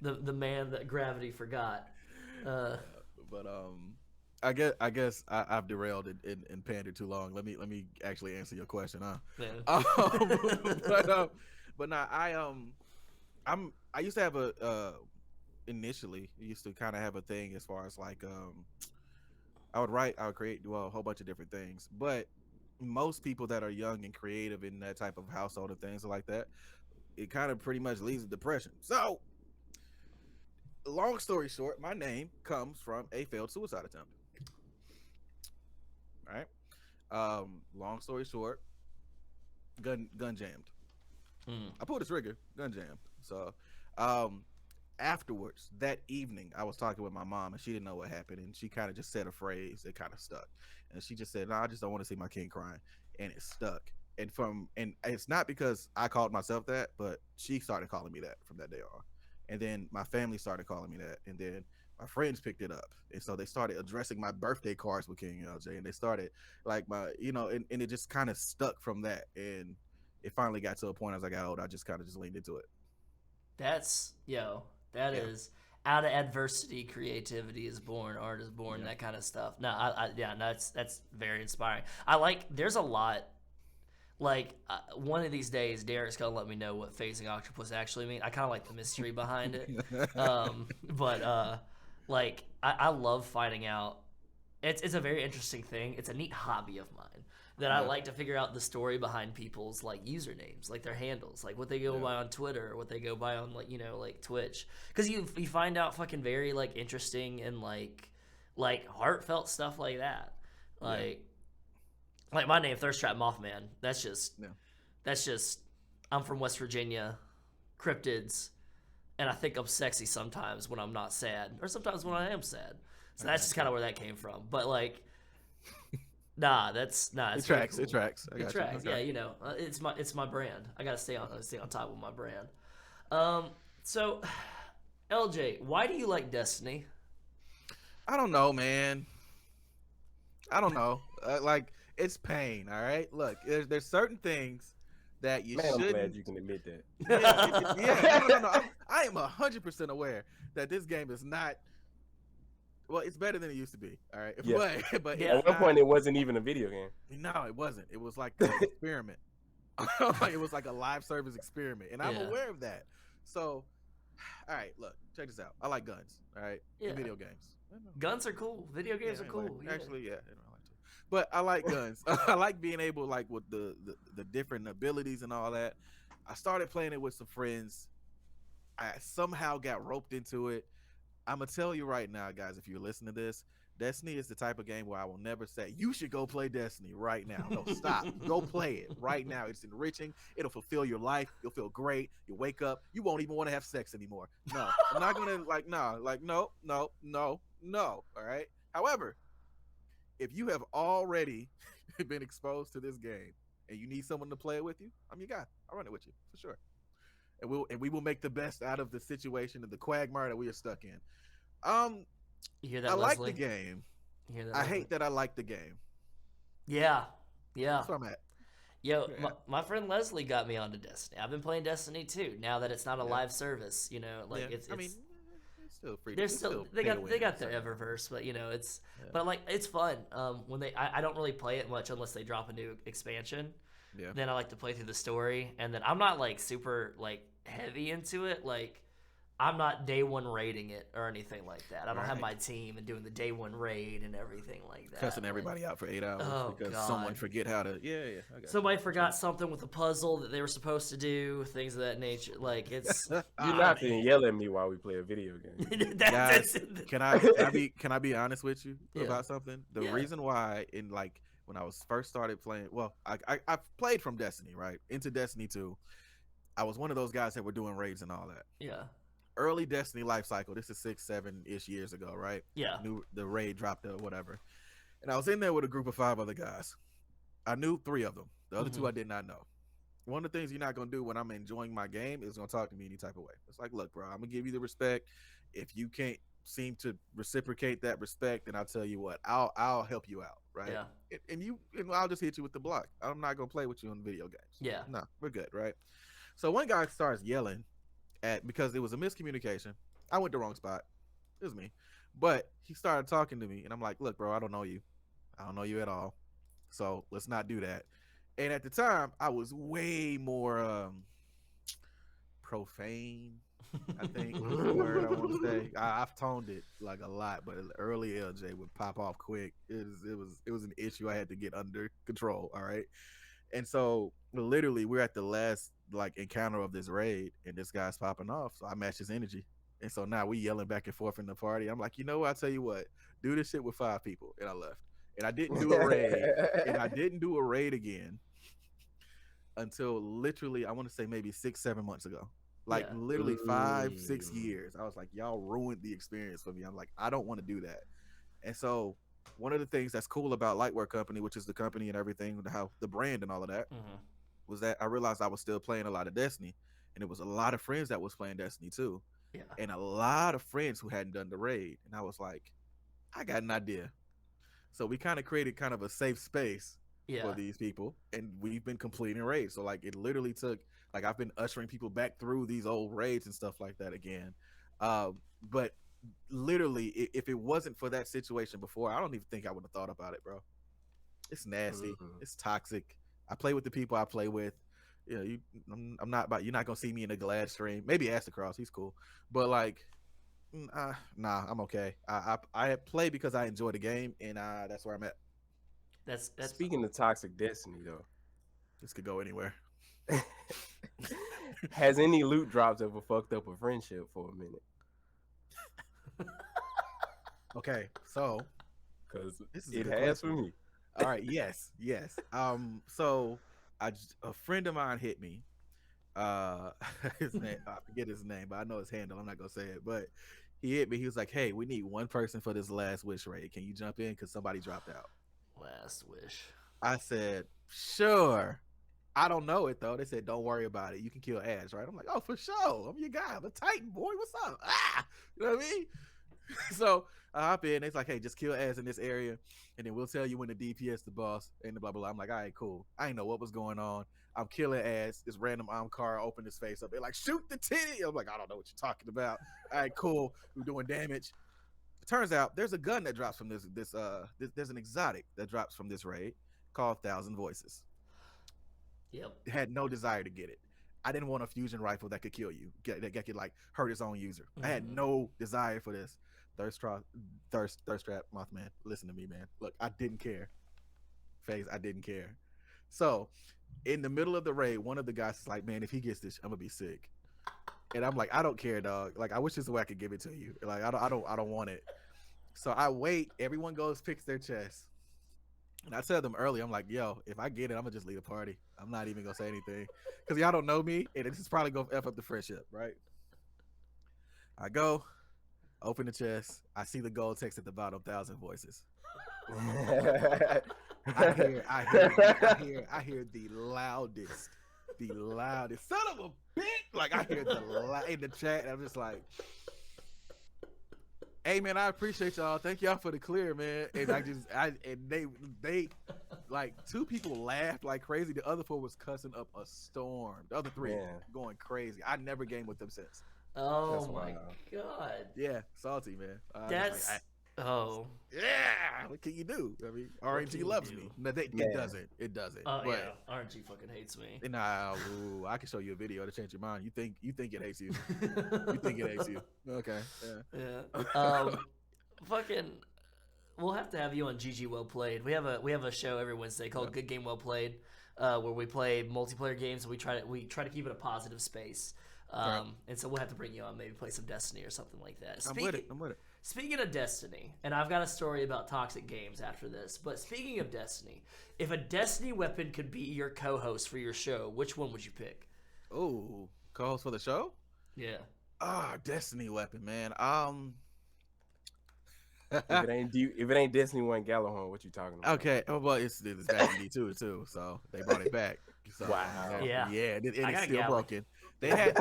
the man that gravity forgot. But I guess I've derailed and pandered too long. Let me actually answer your question, huh? Man. But nah, I used to have initially used to kind of have a thing as far as like I would create, well, a whole bunch of different things, but most people that are young and creative in that type of household and things like that, it kind of pretty much leads to depression. So long story short, my name comes from a failed suicide attempt. Right. Long story short, gun jammed. Mm. I pulled the trigger, gun jammed. So, um, afterwards that evening, I was talking with my mom, and she didn't know what happened, and she kind of just said a phrase that kind of stuck, and she just said, "No, I just don't want to see my king crying," and it stuck. And it's not because I called myself that, but she started calling me that from that day on, and then my family started calling me that, and then my friends picked it up, and so they started addressing my birthday cards with King LJ, and they started like and it just kind of stuck from that, and it finally got to a point as I got older, I just kind of just leaned into it. That's that Yeah. is out of adversity, creativity is born, art is born, Yeah. that kind of stuff. No, yeah, no, that's very inspiring. I like. There's a lot. Like one of these days, Derek's gonna let me know what phasing octopus actually mean. I kind of like the mystery behind it, but like I love finding out. It's a very interesting thing. It's a neat hobby of mine that I Yeah. like to figure out the story behind people's like usernames, like their handles, like what they go Yeah. by on Twitter, or what they go by on like like Twitch, because you find out fucking very like interesting and like heartfelt stuff like that, Yeah. like my name Thirst Trap Mothman. Yeah. That's just I'm from West Virginia, cryptids, and I think I'm sexy sometimes when I'm not sad, or sometimes when I am sad. So that's just kind of where that came from. But like, nah, It it's very tracks. cool. It tracks. I It got you. tracks, Okay. yeah. It's my brand. I gotta stay on top of my brand. So LJ, why do you like Destiny? I don't know, man. I don't know. Like, it's pain. All right. Look, there's certain things that you Man, I'm glad shouldn't. you can admit that. Yeah. Yeah. No. I am 100% aware that this game is not. Well, it's better than it used to be. All right. Yeah. But Yeah. it's At one not. point, it wasn't even a video game. No, it wasn't. It was like an experiment. It was like a live service experiment, and I'm Yeah. aware of that. So, all right, look, check this out. I like guns. All right, Yeah. in video games. Guns are cool. Video games are Anyway, cool. Yeah. actually, yeah, I like to. But I like guns. I like being able, like, with the different abilities and all that. I started playing it with some friends. I somehow got roped into it. I'm gonna tell you right now, guys, if you're listening to this, Destiny is the type of game where I will never say you should go play Destiny right now. No, stop. Go play it right now. It's enriching. It'll fulfill your life. You'll feel great. You wake up. You won't even want to have sex anymore. No, I'm not gonna no. All right. However, if you have already been exposed to this game and you need someone to play it with you, I'm your guy. I'll run it with you for sure. And we will make the best out of the situation and the quagmire that we are stuck in. You hear that, I like Leslie? the game. You hear that? I Leslie? hate that I like the game. Yeah. That's where I'm at. Yo, Yeah. my friend Leslie got me onto Destiny. I've been playing Destiny too. Now that it's not a live service, like Yeah. it's I mean, it's still free. they're it's still pay to they win, got their so. Eververse, but it's Yeah. but like it's fun. When I don't really play it much unless they drop a new expansion. Yeah. Then I like to play through the story, and then I'm not like super like heavy into it. Like I'm not day one raiding it or anything like that. I don't have Right. my team and doing the day one raid and everything like that. Cussing Like, everybody out for 8 hours Oh, because God. someone forget how to. Yeah. I got somebody forgot something with a puzzle that they were supposed to do, things of that nature. Like it's you. You're not finna yell at me while we play a video game. Guys, that's can I be honest with you Yeah. about something? The Yeah. reason why when I was first started playing, well, I played from Destiny, right? Into Destiny 2. I was one of those guys that were doing raids and all that. yeah. Early Destiny life cycle. This is 6-7-ish years ago, right? Yeah. The raid dropped or whatever. And I was in there with a group of 5 other guys. I knew 3 of them. The other 2 I did not know. One of the things you're not gonna do when I'm enjoying my game is gonna talk to me any type of way. It's like, look, bro, I'm gonna give you the respect. If you can't seem to reciprocate that respect, then I'll tell you what, I'll help you out, right? Yeah. And I'll just hit you with the block. I'm not gonna play with you in video games. Yeah. No, we're good, right? So one guy starts yelling at because it was a miscommunication. I went the wrong spot. It was me. But he started talking to me, and I'm like, look, bro, I don't know you. I don't know you at all. So let's not do that. And at the time, I was way more profane, I think is the word I want to say. I've toned it like a lot, but early LJ would pop off quick. It was an issue I had to get under control. All right. And so literally we're at the last like encounter of this raid and this guy's popping off. So I match his energy. And so now we yelling back and forth in the party. I'm like, you know what? I'll tell you what, do this shit with 5 people. And I left. And I didn't do a raid. And I didn't do a raid again until literally, I want to say maybe 6-7 months ago. Like Yeah. literally 5-6 years. I was like, y'all ruined the experience for me. I'm like, I don't want to do that. And so one of the things that's cool about Lightwork Company, which is the company and everything, how the brand and all of that, was that I realized I was still playing a lot of Destiny, and it was a lot of friends that was playing Destiny too, Yeah. and a lot of friends who hadn't done the raid. And I was like, I got an idea. So we kind of created kind of a safe space Yeah. for these people, and we've been completing raids. So like it literally took like I've been ushering people back through these old raids and stuff like that again. But literally, if it wasn't for that situation before, I don't even think I would have thought about it, bro. It's nasty. It's toxic. I play with the people I play with. You know, I'm not about. You're not gonna see me in a Glad stream. Maybe Astacross, he's cool, but like, nah, I'm okay. I play because I enjoy the game, and that's where I'm at. That's Speaking of toxic Destiny, though, This could go anywhere. has any loot drops ever fucked up a friendship for a minute? Okay, so Because this is it has for me. All right, yes. So a friend of mine hit me. His name, I forget his name, but I know his handle. I'm not gonna say it, but he hit me. He was like, "Hey, we need one person for this last wish raid. Can you jump in? Because somebody dropped out." Last wish. I said, "Sure." I don't know it though. They said, "Don't worry about it. You can kill Ash, right?" I'm like, "Oh, for sure. I'm your guy. I'm a Titan boy. What's up?" You know what I mean? So I hop in. It's like, "Hey, just kill Ash in this area, and then we'll tell you when the DPS the boss and blah blah blah." I'm like, "All right, cool." I didn't know what was going on. I'm killing Ash. This random car opened his face up. They're like, "Shoot the titty." I'm like, "I don't know what you're talking about." All right, cool. We're doing damage. It turns out there's a gun that drops from this. There's an exotic that drops from this raid called 1,000 Voices. Yep. Had no desire to get it. I didn't want a fusion rifle that could kill you, that could like hurt its own user. I had no desire for this. Thirst trap, Mothman. Listen to me, man. Look, I didn't care. FaZe, I didn't care. So, in the middle of the raid, one of the guys is like, "Man, if he gets this, I'm gonna be sick." And I'm like, "I don't care, dog. Like, I wish this way I could give it to you. Like, I don't want it." So I wait. Everyone goes picks their chest. And I tell them early, I'm like, "Yo, if I get it, I'm gonna just leave the party. I'm not even gonna say anything because y'all don't know me, and this is probably gonna f up the friendship, right?" I go, open the chest. I see the gold text at the bottom, 1,000 Voices. I hear the loudest son of a bitch. Like I hear in the chat. And I'm just like, "Hey man, I appreciate y'all. Thank y'all for the clear, man." And they like 2 people laughed like crazy. The other 4 was cussing up a storm. The other 3 going crazy. I never gamed with them since. Oh That's my wild. god. Yeah, salty man. That's Yeah. What can you do? I mean, RNG loves me. No, it doesn't. It doesn't. Oh but, yeah, RNG fucking hates me. Nah, I can show you a video to change your mind. You think it hates you? You think it hates you? Okay. Yeah. Fucking. We'll have to have you on GG Well Played. We have a show every Wednesday called Good Game Well Played, where we play multiplayer games. And we try to keep it a positive space. And so we'll have to bring you on, maybe play some Destiny or something like that. I'm with it. Speaking of Destiny, and I've got a story about toxic games after this, but speaking of Destiny, if a Destiny weapon could be your co-host for your show, which one would you pick? Oh, co-host for the show? Yeah. Destiny weapon, man. If it ain't Destiny 1 Gallahorn, what you talking about? Okay. Oh, well, it's back in D2 too, so they brought it back. So, wow. Yeah. And it's still Galley. broken. They had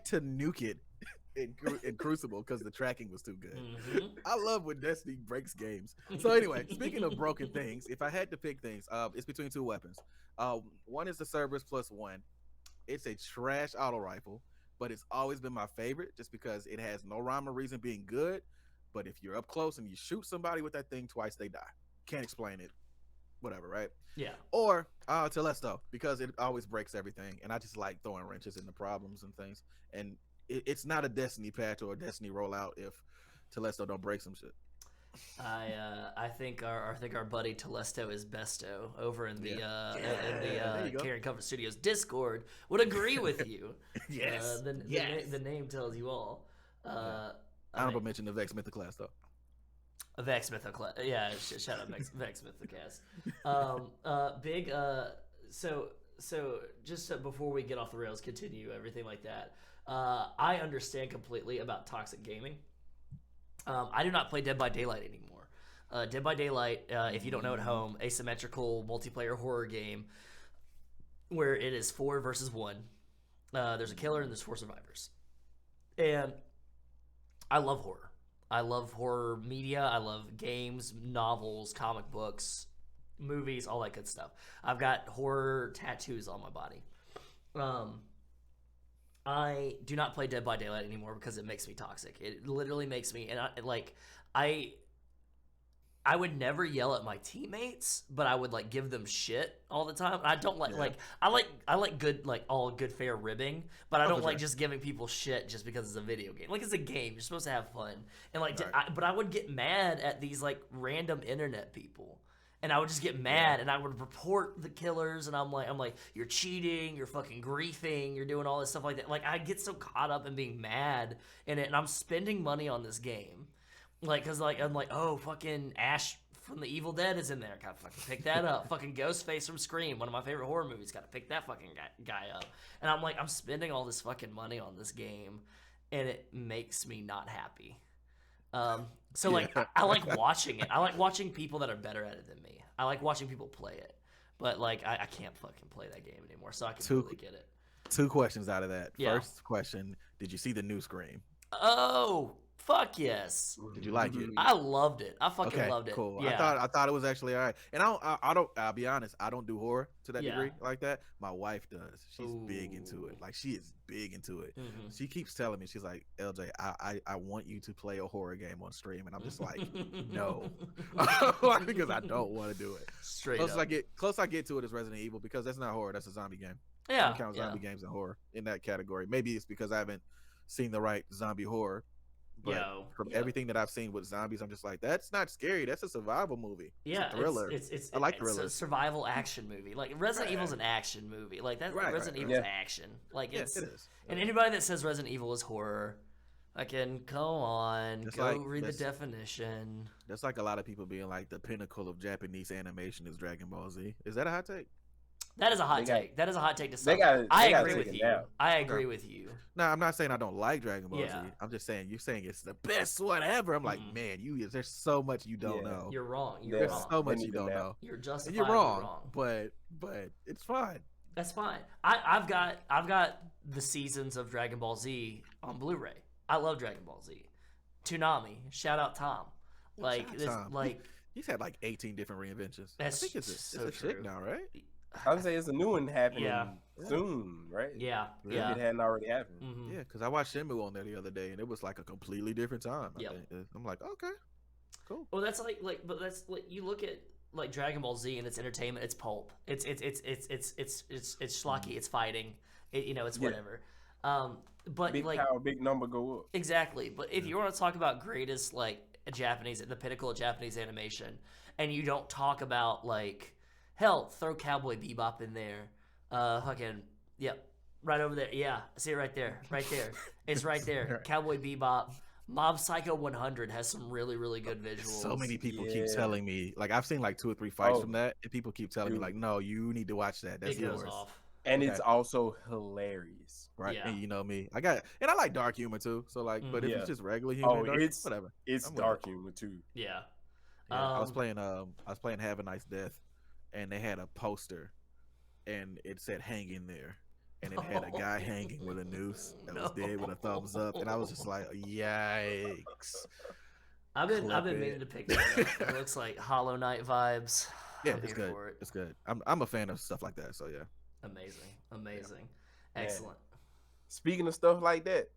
to nuke it in Crucible because the tracking was too good. Mhm. I love when Destiny breaks games. So anyway, speaking of broken things, if I had to pick things, it's between two weapons. One is the Cerberus +1. It's a trash auto rifle, but it's always been my favorite just because it has no rhyme or reason being good. But if you're up close and you shoot somebody with that thing twice, they die. Can't explain it. Whatever, right? Yeah. Or Telesto, because it always breaks everything, and I just like throwing wrenches into problems and things. And it's not a Destiny patch or a Destiny rollout if Telesto don't break some shit. I think our buddy Telesto is Besto over in the there you go. Carrion Comfort Studios Discord would agree with you. Yes. The name tells you all. Honorable mention of Vex Mythoclast though. Vex Mythoclast. Yeah, shout out Vex Mythocast. Big. So just before we get off the rails, continue everything like that. I understand completely about toxic gaming. I do not play Dead by Daylight anymore. Dead by Daylight, if you don't know at home, asymmetrical multiplayer horror game where it is 4 versus 1. There's a killer and there's 4 survivors. And I love horror. I love horror media. I love games, novels, comic books, movies, all that good stuff. I've got horror tattoos on my body. I do not play Dead by Daylight anymore because it makes me toxic. It literally makes me, and I would never yell at my teammates, but I would like give them shit all the time. I don't like I like good all good fair ribbing, but I don't like just giving people shit just because it's a video game. Like it's a game, you're supposed to have fun, and but I would get mad at these like random internet people. And I would just get mad, and I would report the killers, and I'm like, you're cheating, you're fucking griefing, you're doing all this stuff like that. Like, I get so caught up in being mad in it, and I'm spending money on this game. Like, cause like, I'm like, oh, fucking Ash from the Evil Dead is in there. Gotta fucking pick that up. Fucking Ghostface from Scream, one of my favorite horror movies. Gotta pick that fucking guy up. And I'm like, I'm spending all this fucking money on this game, and it makes me not happy. So like I like watching it. I like watching people that are better at it than me. I like watching people play it. But like I can't fucking play that game anymore, so I can totally get it. 2 questions out of that. Yeah. First question, did you see the new Scream? Oh, fuck yes. Did you like it? I loved it. I fucking loved it. Cool. Yeah. I thought it was actually all right. And I'll be honest, I don't do horror to that Yeah. degree like that. My wife does. She's big into Ooh. it. Like she is big into it. Mhm. She keeps telling me, she's like, LJ, I want you to play a horror game on stream. And I'm just like, no. Because I don't want to do it. Straight Close up. I get to it is Resident Evil because that's not horror, that's a zombie game. I Yeah. don't count zombie games in horror in that category. Maybe it's because I haven't seen the right zombie horror. But from everything that I've seen with zombies, I'm just like, that's not scary. That's a survival movie. Yeah, it's a thriller. I like it's thrillers. a survival action movie. Like Resident Evil's an action movie. Like that. Resident Evil's action. Like Yeah, it's. it is. And anybody that says Resident Evil is horror, I can go on, read the definition. That's like a lot of people being like the pinnacle of Japanese animation is Dragon Ball Z. Is that a hot take? That is a hot take. That is a hot take to some. I I agree with you. I agree with you. No, I'm not saying I don't like Dragon Ball Yeah. Z. I'm just saying you're saying it's the best one ever. I'm like, man, there's so much you don't know. You're wrong. There's so much you don't know. You're And justifiably you're wrong, wrong. but it's fine. That's fine. I've got the seasons of Dragon Ball Z on Blu-ray. I love Dragon Ball Z. Toonami, shout out Tom. Like Shout out this, Tom. Like He's had like 18 different reinventions. That's I think it's so a chick true. now, right? I would say it's a new one happening Yeah. soon, right? yeah, If yeah. it hadn't already happened. Mhm. Yeah, because I watched Shenmue on there the other day, and it was like a completely different time. I Yep. think. I'm like, okay, cool. Well, that's but that's like you look at like Dragon Ball Z and it's entertainment, it's pulp, it's schlocky, it's fighting, it's Yeah. whatever. But Big like power, big number go up. exactly. But if you want to talk about greatest like the pinnacle of Japanese animation, and you don't talk about like hell, throw Cowboy Bebop in there, fucking yep, right over there. Yeah, I see it right there, It's right there. Cowboy Bebop. Mob Psycho 100 has some really, really good visuals. So many people keep Yeah. telling me, like I've seen like 2 or 3 fights Oh. from that, and people keep telling me Dude. like, no, you need to watch that. That's It goes yours, off. And Okay. it's also hilarious. right? Yeah. And you know me, I like dark humor too. So like, but if Yeah. it's just regular humor, Oh, dark, it's whatever. It's I'm with dark humor too. Yeah. Yeah, I was Um, playing Have a Nice Death, and they had a poster, and it said "Hang in there," and it had a guy hanging with a noose that was dead with a thumbs up, and I was just like, yikes. I've Clip been it. meaning to pick that up. It looks like Hollow Knight vibes. Yeah, I'm it's here good. for it. It's good. I'm a fan of stuff like that. So yeah. Amazing. Man. Excellent. Speaking of stuff like that,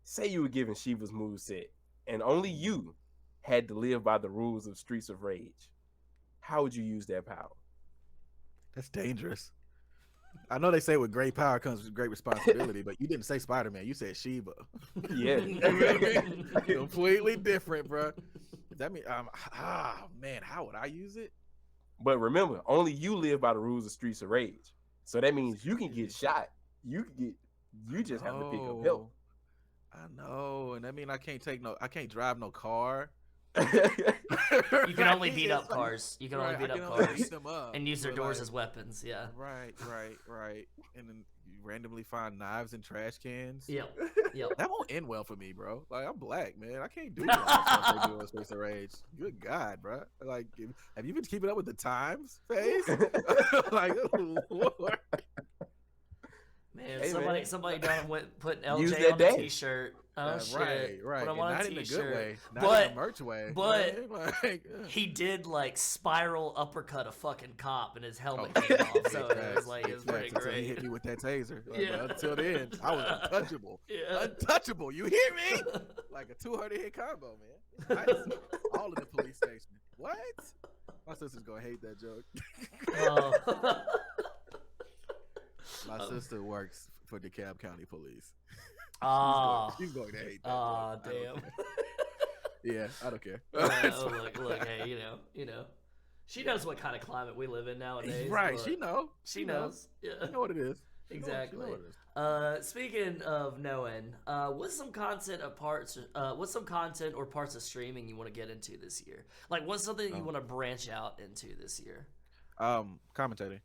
say you were given Shiva's moveset, and only you had to live by the rules of Streets of Rage. How would you use that power? That's dangerous. I know they say with great power comes with great responsibility, but you didn't say Spider-Man. You said Shiva. Yeah. You know what I mean? Completely different, bro. That mean, man, how would I use it? But remember, only you live by the rules of Streets of Rage. So that means you can get shot. You just have to pick up help. I know, and that mean I can't drive no car. You can only beat up cars. You can only beat up cars them up, and use their but, doors like, as weapons. Yeah. Right. And then you randomly find knives and trash cans. Yep. That won't end well for me, bro. Like, I'm black, man. I can't do all the stuff they do on Space of Rage. Good God, bro. Like, have you been keeping up with the times, Face? Like, oh, Lord. Man, Hey, somebody done went put Use LJ that on the dash. t-shirt. Oh shit! Right. Put him And on not a in a t-shirt. good way. Not But- in a merch way. but- you know what I mean? Like, He did like spiral uppercut a fucking cop and his helmet Oh, came off, so big it was facts, like big it was pretty facts, until he great. hit me with that taser. Like, Yeah. but until then, I was untouchable. Yeah. Untouchable. You hear me? Like a 200 hit combo, man. It's nice. All in the police station. What? My sister's gonna hate that joke. Oh. My sister works for DeKalb County Police. Ah. She's going to hate that. Ah, joke. I don't damn. care. Yeah, I don't care. Look, hey, you know, she knows what kind of climate we live in nowadays. Right, Look, she knows. She knows. Yeah. You know what it is. She knows Exactly. what it is. Speaking of knowing, what's some content or parts of streaming you want to get into this year? Like, what's something that you want to branch out into this year? Commentating.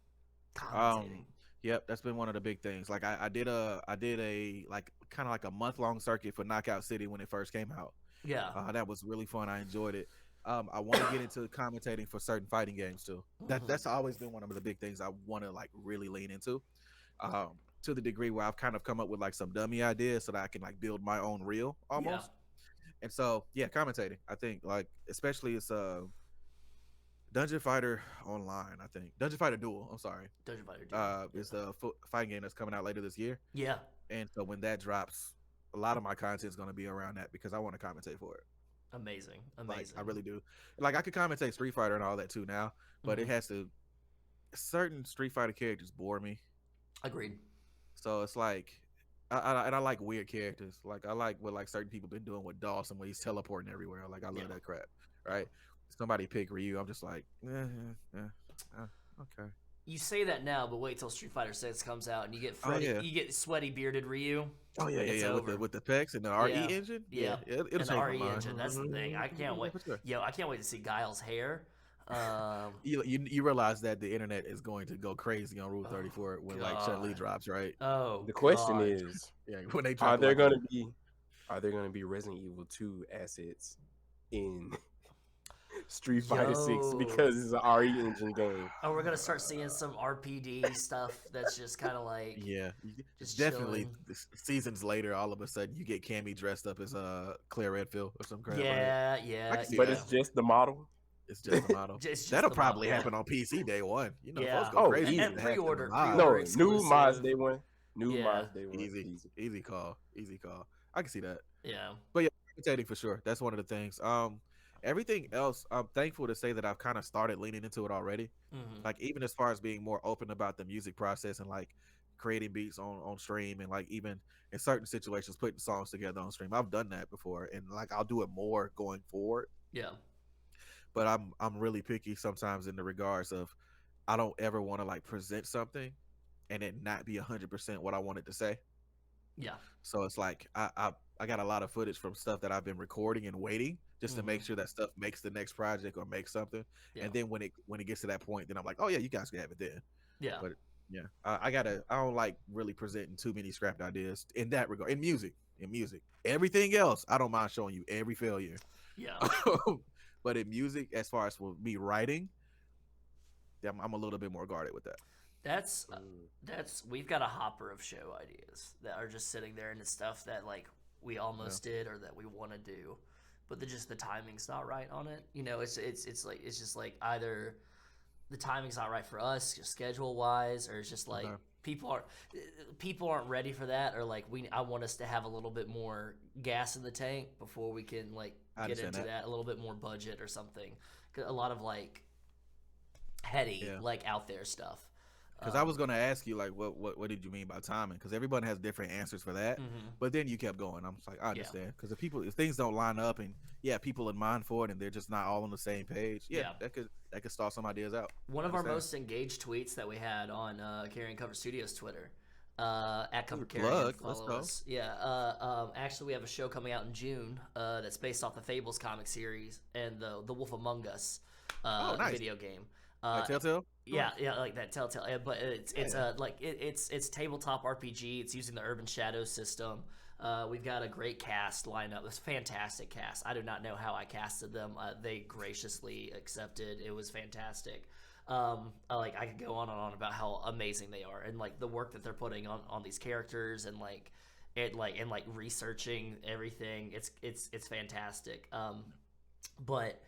Commentating. Yep, that's been one of the big things. Like I did a like kind of like a month-long circuit for Knockout City when it first came out. Yeah. That was really fun. I enjoyed it. I want to get into commentating for certain fighting games too. That's always been one of the big things I want to like really lean into. To the degree where I've kind of come up with like some dummy ideas so that I can like build my own reel almost. And so yeah, commentating. I think like especially it's Dungeon Fighter Online, I think. Dungeon Fighter Duel, I'm sorry. Dungeon Fighter Duel. Is the fighting game that's coming out later this year. Yeah. And so when that drops, a lot of my content is going to be around that because I want to commentate for it. Amazing. Like, I really do. Like I could commentate Street Fighter and all that too now, but it has to. Certain Street Fighter characters bore me. Agreed. So it's like, I like weird characters. Like I like what like certain people been doing with Dawson, where he's teleporting everywhere. Like I love that crap. Right? Somebody pick Ryu. I'm just like, okay. You say that now, but wait till Street Fighter 6 comes out and you get you get sweaty bearded Ryu. Oh yeah, with the pecs and the RE engine. Yeah, it'll and the RE mind. engine. That's the thing. I can't wait. Yo, I can't wait to see Guile's hair. You realize that the internet is going to go crazy on Rule 34 when like Chun-Li drops, right? Oh, the question is, when they drop, are there going to be Resident Evil 2 assets in Street Fighter 6 because it's an RE engine game? Oh, we're gonna start seeing some RPD stuff that's just kind of like just definitely seasons later. All of a sudden, you get Cammy dressed up as Claire Redfield or some crap. Yeah. But it's just the model. It's just the model. That'll probably happen on PC day one. You know, folks go crazy and pre-order. No, new mods day one. Mods day one. Easy call. I can see that. Yeah. But yeah, commentating for sure. That's one of the things. Everything else, I'm thankful to say that I've kind of started leaning into it already. Like even as far as being more open about the music process and like creating beats on stream and like even in certain situations putting songs together on stream. I've done that before and like I'll do it more going forward. Yeah. But I'm really picky sometimes in the regards of I don't ever want to like present something and it not be 100% what I wanted to say. Yeah. So it's like I got a lot of footage from stuff that I've been recording and waiting just to make sure that stuff makes the next project or makes something. Yeah. And then when it gets to that point, then I'm like, oh yeah, you guys can have it then. Yeah. But yeah, I don't like really presenting too many scrapped ideas in that regard. In music, everything else, I don't mind showing you every failure. Yeah. But in music, as far as for me writing, I'm a little bit more guarded with that. That's Mm. we've got a hopper of show ideas that are just sitting there, and it's stuff that like we Yeah. almost did or that we want to do, but just the timing's not right on it. You know, it's like it's just like either the timing's not right for us schedule wise, or it's just like Okay. people aren't people aren't ready for that, or like I want us to have a little bit more gas in the tank before we can like I get understand into that. that, a little bit more budget or something. 'Cause a lot of like heady Yeah. like out there stuff. Because I was gonna ask you like, what did you mean by timing? Because everyone has different answers for that. Mhm. But then you kept going. I'm just like, I Yeah. understand. Because if things don't line up, and yeah, people in mind for it, and they're just not all on the same page, yeah, Yeah. that could stall some ideas out. One I of our understand. most engaged tweets that we had on Carrion Cover Studios Twitter, at Cover Ooh, Carrion, plug. Let's follow go. us. Yeah, actually, we have a show coming out in June that's based off the Fables comic series and the Wolf Among Us Oh, nice. video game. Like Telltale. Yeah, yeah, like that Telltale. But it's Yeah. like it's tabletop RPG. It's using the Urban Shadows system. We've got a great cast lineup. It's a fantastic cast. I do not know how I casted them. They graciously accepted. It was fantastic. Like I could go on and on about how amazing they are, and like the work that they're putting on these characters, and like researching everything. It's fantastic. But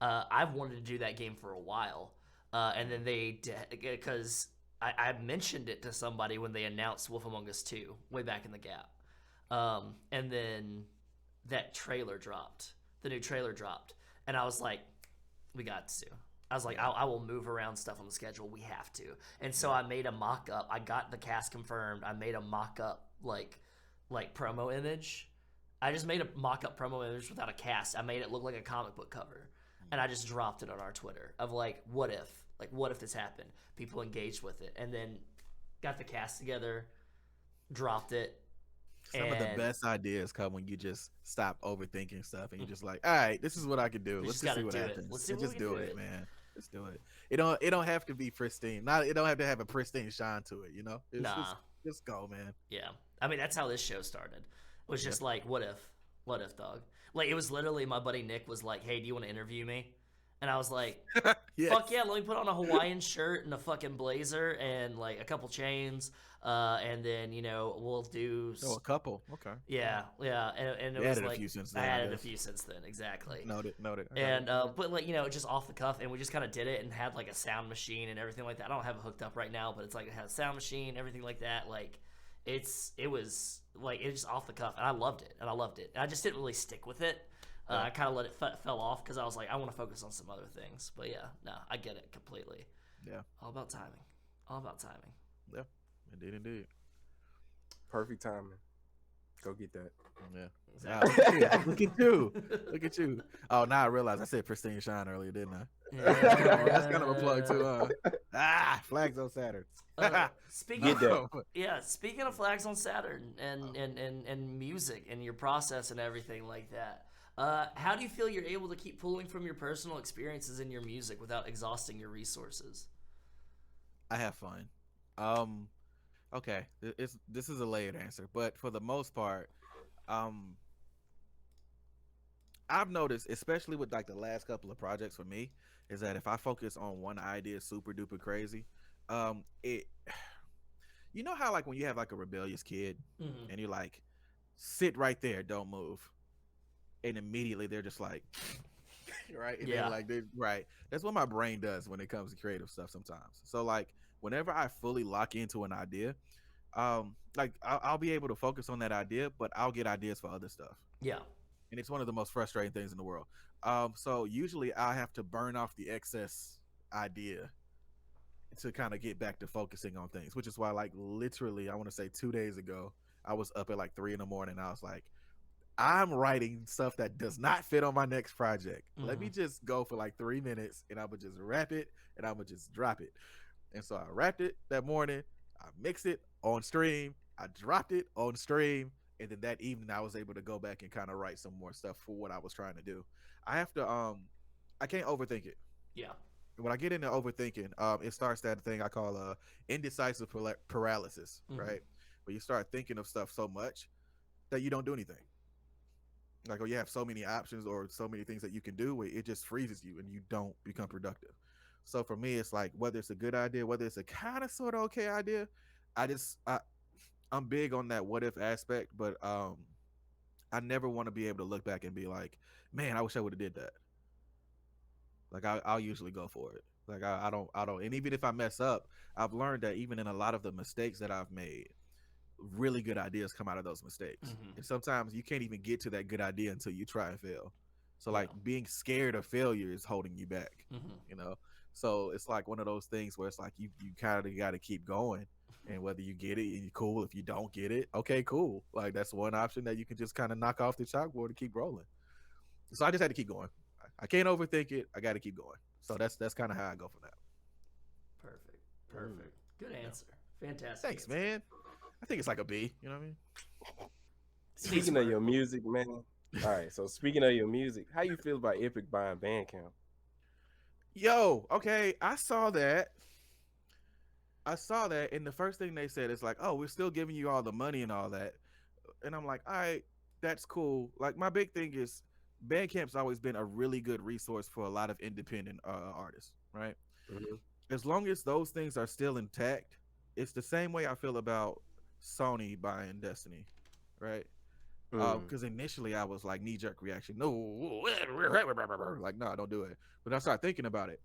I've wanted to do that game for a while, and then they because I mentioned it to somebody when they announced Wolf Among Us 2 way back in the gap, and then that trailer dropped, the new trailer dropped, and I was like, we got to. I was like, Yeah. I will move around stuff on the schedule. We have to. And so I made a mock up. I got the cast confirmed. I made a mock up like promo image. I just made a mock up promo image without a cast. I made it look like a comic book cover. And I just dropped it on our Twitter of like, what if? Like, what if this happened? People engaged with it. And then got the cast together, dropped it. Some of the And best ideas come when you just stop overthinking stuff and you're just like, all right, this is what I can do. we Let's just just got to see what do it. happens. Let's see And what we just can do do it, it. man. Just do it. It don't have to be pristine. Not it don't have to have a pristine shine to it, you know? It's Nah. just go, man. Yeah. I mean, that's how this show started. It was Yeah. just like, what if? What if, dog? Like, it was literally my buddy Nick was like, hey, do you want to interview me? And I was like, Yeah. fuck yeah, let me put on a Hawaiian shirt and a fucking blazer and like a couple chains. And then, we'll do. Oh, a couple. Okay. Yeah, yeah. And it You was added a like, few since I then, I added a guess. few since then, exactly. Noted. I got And it. but like just off the cuff, and we just kind of did it and had like a sound machine and everything like that. I don't have it hooked up right now, but it's like it had a sound machine, everything like that. Like it was like it was just off the cuff, and I loved it, and I just didn't really stick with it. Yeah. I kind of let it fell off because I was like, I want to focus on some other things. But yeah, no, I get it completely. Yeah. All about timing. All about timing. Yeah. Indeed. Perfect timing. Go get that. Yeah. Exactly. Wow, look at you. Oh, now I realize I said pristine shine earlier, didn't I? That's kind of a plug too. Flags on Saturn. Speaking Get of, that. yeah, speaking of flags on Saturn and music and your process and everything like that, how do you feel you're able to keep pulling from your personal experiences in your music without exhausting your resources? I have fun. Okay, this is a layered answer, but for the most part, I've noticed, especially with like the last couple of projects for me, is that if I focus on one idea super duper crazy, it, you know how like when you have like a rebellious kid Mm-hmm. and you're like, sit right there, don't move, and immediately they're just like, right, and Yeah. they're like, right. That's what my brain does when it comes to creative stuff sometimes. So like whenever I fully lock into an idea, like I'll be able to focus on that idea, but I'll get ideas for other stuff, Yeah. and it's one of the most frustrating things in the world. So usually I have to burn off the excess idea to kind of get back to focusing on things, which is why like literally I want to say 2 days ago I was up at like 3 a.m. I was like, I'm writing stuff that does not fit on my next project. Let me just go for like 3 minutes and I would just wrap it and I would just drop it. And so I wrapped it that morning, I mixed it on stream, I dropped it on stream, and then that evening I was able to go back and kind of write some more stuff for what I was trying to do. I have to I can't overthink it. Yeah. When I get into overthinking, it starts that thing I call indecisive paralysis, Mhm. right? Where you start thinking of stuff so much that you don't do anything. Like, or you have so many options or so many things that you can do, where it just freezes you and you don't become productive. So for me, it's like whether it's a good idea, whether it's a kind of sort of okay idea, I'm big on that what if aspect, but I never want to be able to look back and be like, man, I wish I would have did that. Like I'll usually go for it. Like I don't, and even if I mess up, I've learned that even in a lot of the mistakes that I've made, really good ideas come out of those mistakes. And sometimes you can't even get to that good idea until you try and fail. So like being scared of failure is holding you back, you know? So it's like one of those things where it's like you kind of got to keep going. And whether you get it, you're cool. If you don't get it, okay, cool. Like that's one option that you can just kind of knock off the chalkboard and keep rolling. So I just had to keep going. I can't overthink it. I got to keep going. So that's kind of how I go from that. Perfect. Good answer. Fantastic. Thanks, answer. man. I think it's like a B. You know what I mean? Speaking of your music, man. All right. So speaking of your music, how you feel about Epic buying Bandcamp? Yo, okay. I saw that, and the first thing they said is like, "Oh, we're still giving you all the money and all that," and I'm like, "All right, that's cool." Like my big thing is, Bandcamp's always been a really good resource for a lot of independent artists, right? Mm-hmm. As long as those things are still intact, it's the same way I feel about Sony buying Destiny, right? Because initially I was like knee-jerk reaction, no, like no, don't do it. But I started thinking about it.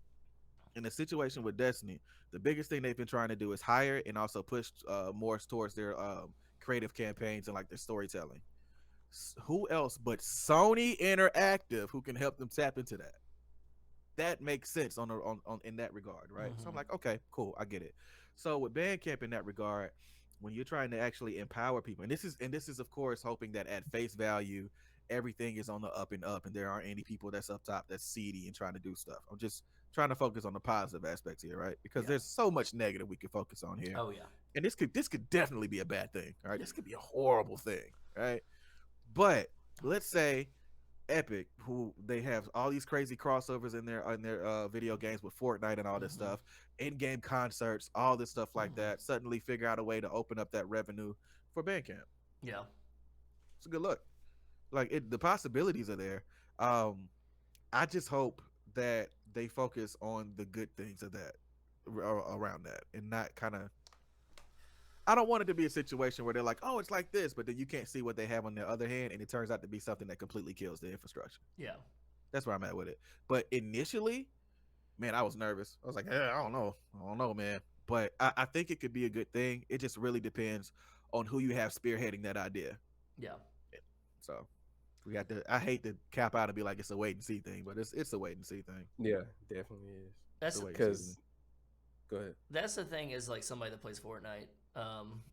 In the situation with Destiny, the biggest thing they've been trying to do is hire and also push more towards their creative campaigns and like their storytelling. Who else but Sony Interactive who can help them tap into that? That makes sense on in that regard, right? So I'm like, okay, cool, I get it. So with Bandcamp in that regard, when you're trying to actually empower people, and this is of course hoping that at face value everything is on the up and up, and there aren't any people that's up top that's seedy and trying to do stuff. I'm just trying to focus on the positive aspects here, right? Because there's so much negative we could focus on here. Oh yeah. And this could definitely be a bad thing, all right? This could be a horrible thing, right? But let's say Epic, who they have all these crazy crossovers in their video games with Fortnite and all this stuff, in-game concerts, all this stuff like that, suddenly figure out a way to open up that revenue for Bandcamp. Yeah. It's a good look. Like the possibilities are there. I just hope that they focus on the good things of that around that, and not kind of. I don't want it to be a situation where they're like, oh, it's like this, but then you can't see what they have on the other hand, and it turns out to be something that completely kills the infrastructure. Yeah. That's where I'm at with it. But initially, man, I was nervous. I was like, I don't know, man. But I think it could be a good thing. It just really depends on who you have spearheading that idea. Yeah. So we got to. I hate to cap out and be like it's a wait and see thing, but it's a wait and see thing. Yeah, definitely is. That's because. Go ahead. That's the thing is like somebody that plays Fortnite,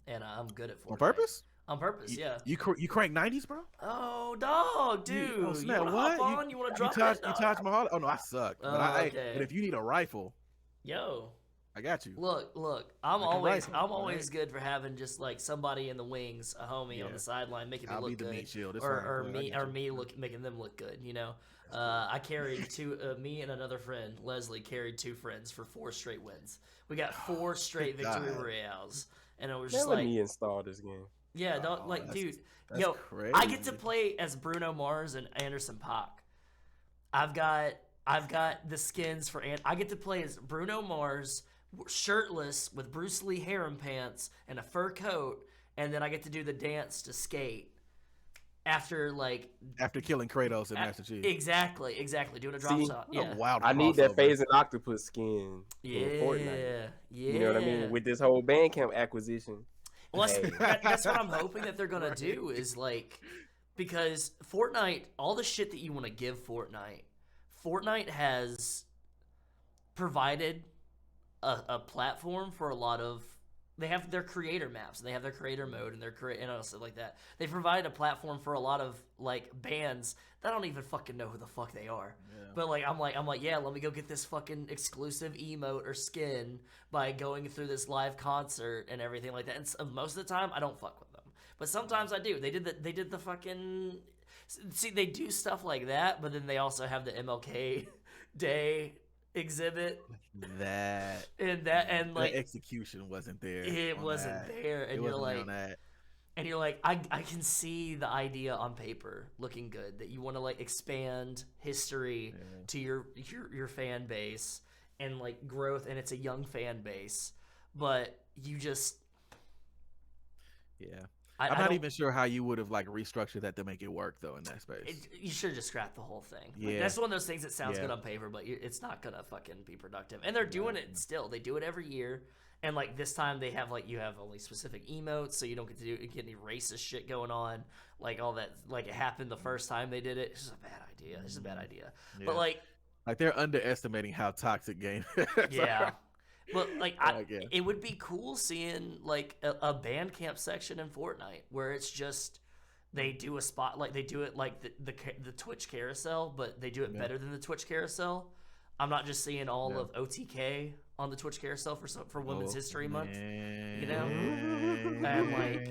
and I'm good at Fortnite. On purpose? On purpose, yeah. You crank 90s, bro? Oh, dog, dude. Oh, snap, you want to what? hop on? You want to drop it? it? You touch my heart? Oh no, I suck. But okay. But if you need a rifle, yo, I got you. Look. I'm always good for having just like somebody in the wings, a homie on the sideline, making me I'll look be the good, meat shield. or me making them look good. You know, I carried me and another friend, Leslie, carried 2 friends for 4 straight wins. We got 4 straight victory royales, and it was just like, me install this game. Yeah, don't dude. That's Yo, crazy. I get to play as Bruno Mars and Anderson .Paak. I've got the skins for I get to play as Bruno Mars, shirtless with Bruce Lee harem pants and a fur coat, and then I get to do the dance to skate. After killing Kratos in Master Chief. Exactly. Doing a drop shot. Yeah. Wild I need that Phase and Octopus skin in Fortnite. Yeah. You know what I mean? With this whole Bandcamp acquisition. Well, that's what I'm hoping that they're gonna do is because Fortnite, all the shit that you want to give Fortnite has provided a platform for a lot of. They have their creator maps, and they have their creator mode, and and stuff like that. They provide a platform for a lot of bands that I don't even fucking know who the fuck they are. Yeah. But I'm like, yeah, let me go get this fucking exclusive emote or skin by going through this live concert and everything like that. And most of the time, I don't fuck with them, but sometimes I do. They did the fucking. See, they do stuff like that, but then they also have the MLK Day exhibit and the execution wasn't there. It wasn't there, and you're like, I can see the idea on paper looking good, that you want to expand history to your fan base, and like growth, and it's a young fan base, but you just Yeah. I I'm not don't. even sure how you would have like restructured that to make it work though in that space. You should just scrap the whole thing. Like, Yeah. that's one of those things that sounds Yeah. good on paper, but it's not gonna fucking be productive. And they're doing it still. They do it every year. And like this time, they have like you have only specific emotes, so you don't get any racist shit going on. Like all that, like it happened the first time they did it. It's just a bad idea. It's just a bad idea. Yeah. But like, they're underestimating how toxic game is. yeah. But like, yeah. it would be cool seeing like a band camp section in Fortnite where it's just they do a spot like they do it like the Twitch carousel, but they do it better than the Twitch carousel. I'm not just seeing all of OTK on the Twitch carousel for Women's History Month, you know, and like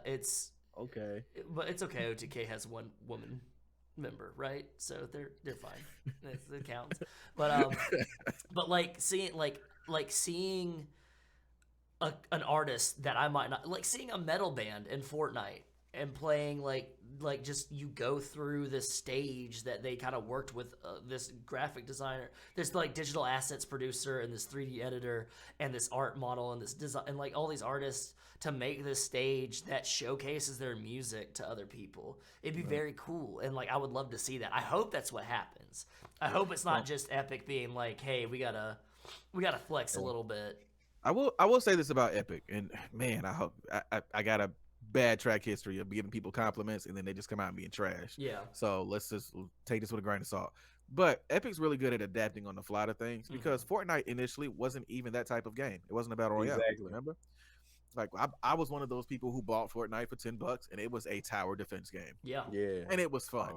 it's okay, but it's okay. OTK has one woman member, right? So they're fine. It counts. But like seeing an artist that I might not like, seeing a metal band in Fortnite and playing like just you go through this stage that they kind of worked with this graphic designer, this like digital assets producer and this 3D editor and this art model and this design and like all these artists to make this stage that showcases their music to other people. It'd be very cool, and like I would love to see that. I hope that's what happens. I hope it's not just Epic being like, hey, we gotta flex a little bit. I will say this about Epic, and man, I hope I got a bad track history of giving people compliments and then they just come out and being trash. Yeah. So let's just take this with a grain of salt. But Epic's really good at adapting on the fly to things because Fortnite initially wasn't even that type of game. It wasn't a battle royale. Exactly. Remember? Like I was one of those people who bought Fortnite for $10 and it was a tower defense game. Yeah. Yeah. And it was fun.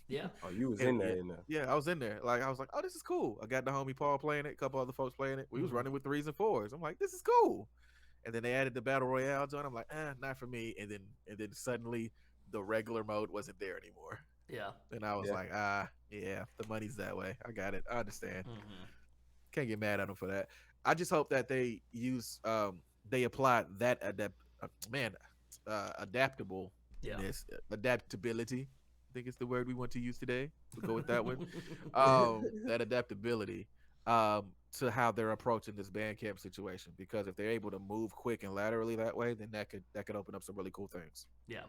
Yeah. Oh, you was in there. Yeah, I was in there. Like I was like, oh, this is cool. I got the homie Paul playing it, a couple other folks playing it. We was running with 3s and 4s. I'm like, this is cool. And then they added the battle royale joint. I'm like, not for me. And then suddenly the regular mode wasn't there anymore. Yeah. And I was like, yeah, the money's that way. I got it. I understand. Can't get mad at them for that. I just hope that they use they apply that adaptable adaptability. I think it's the word we want to use today. We'll go with that one. That adaptability to how they're approaching this Bandcamp situation, because if they're able to move quick and laterally that way, then that could open up some really cool things. Yeah.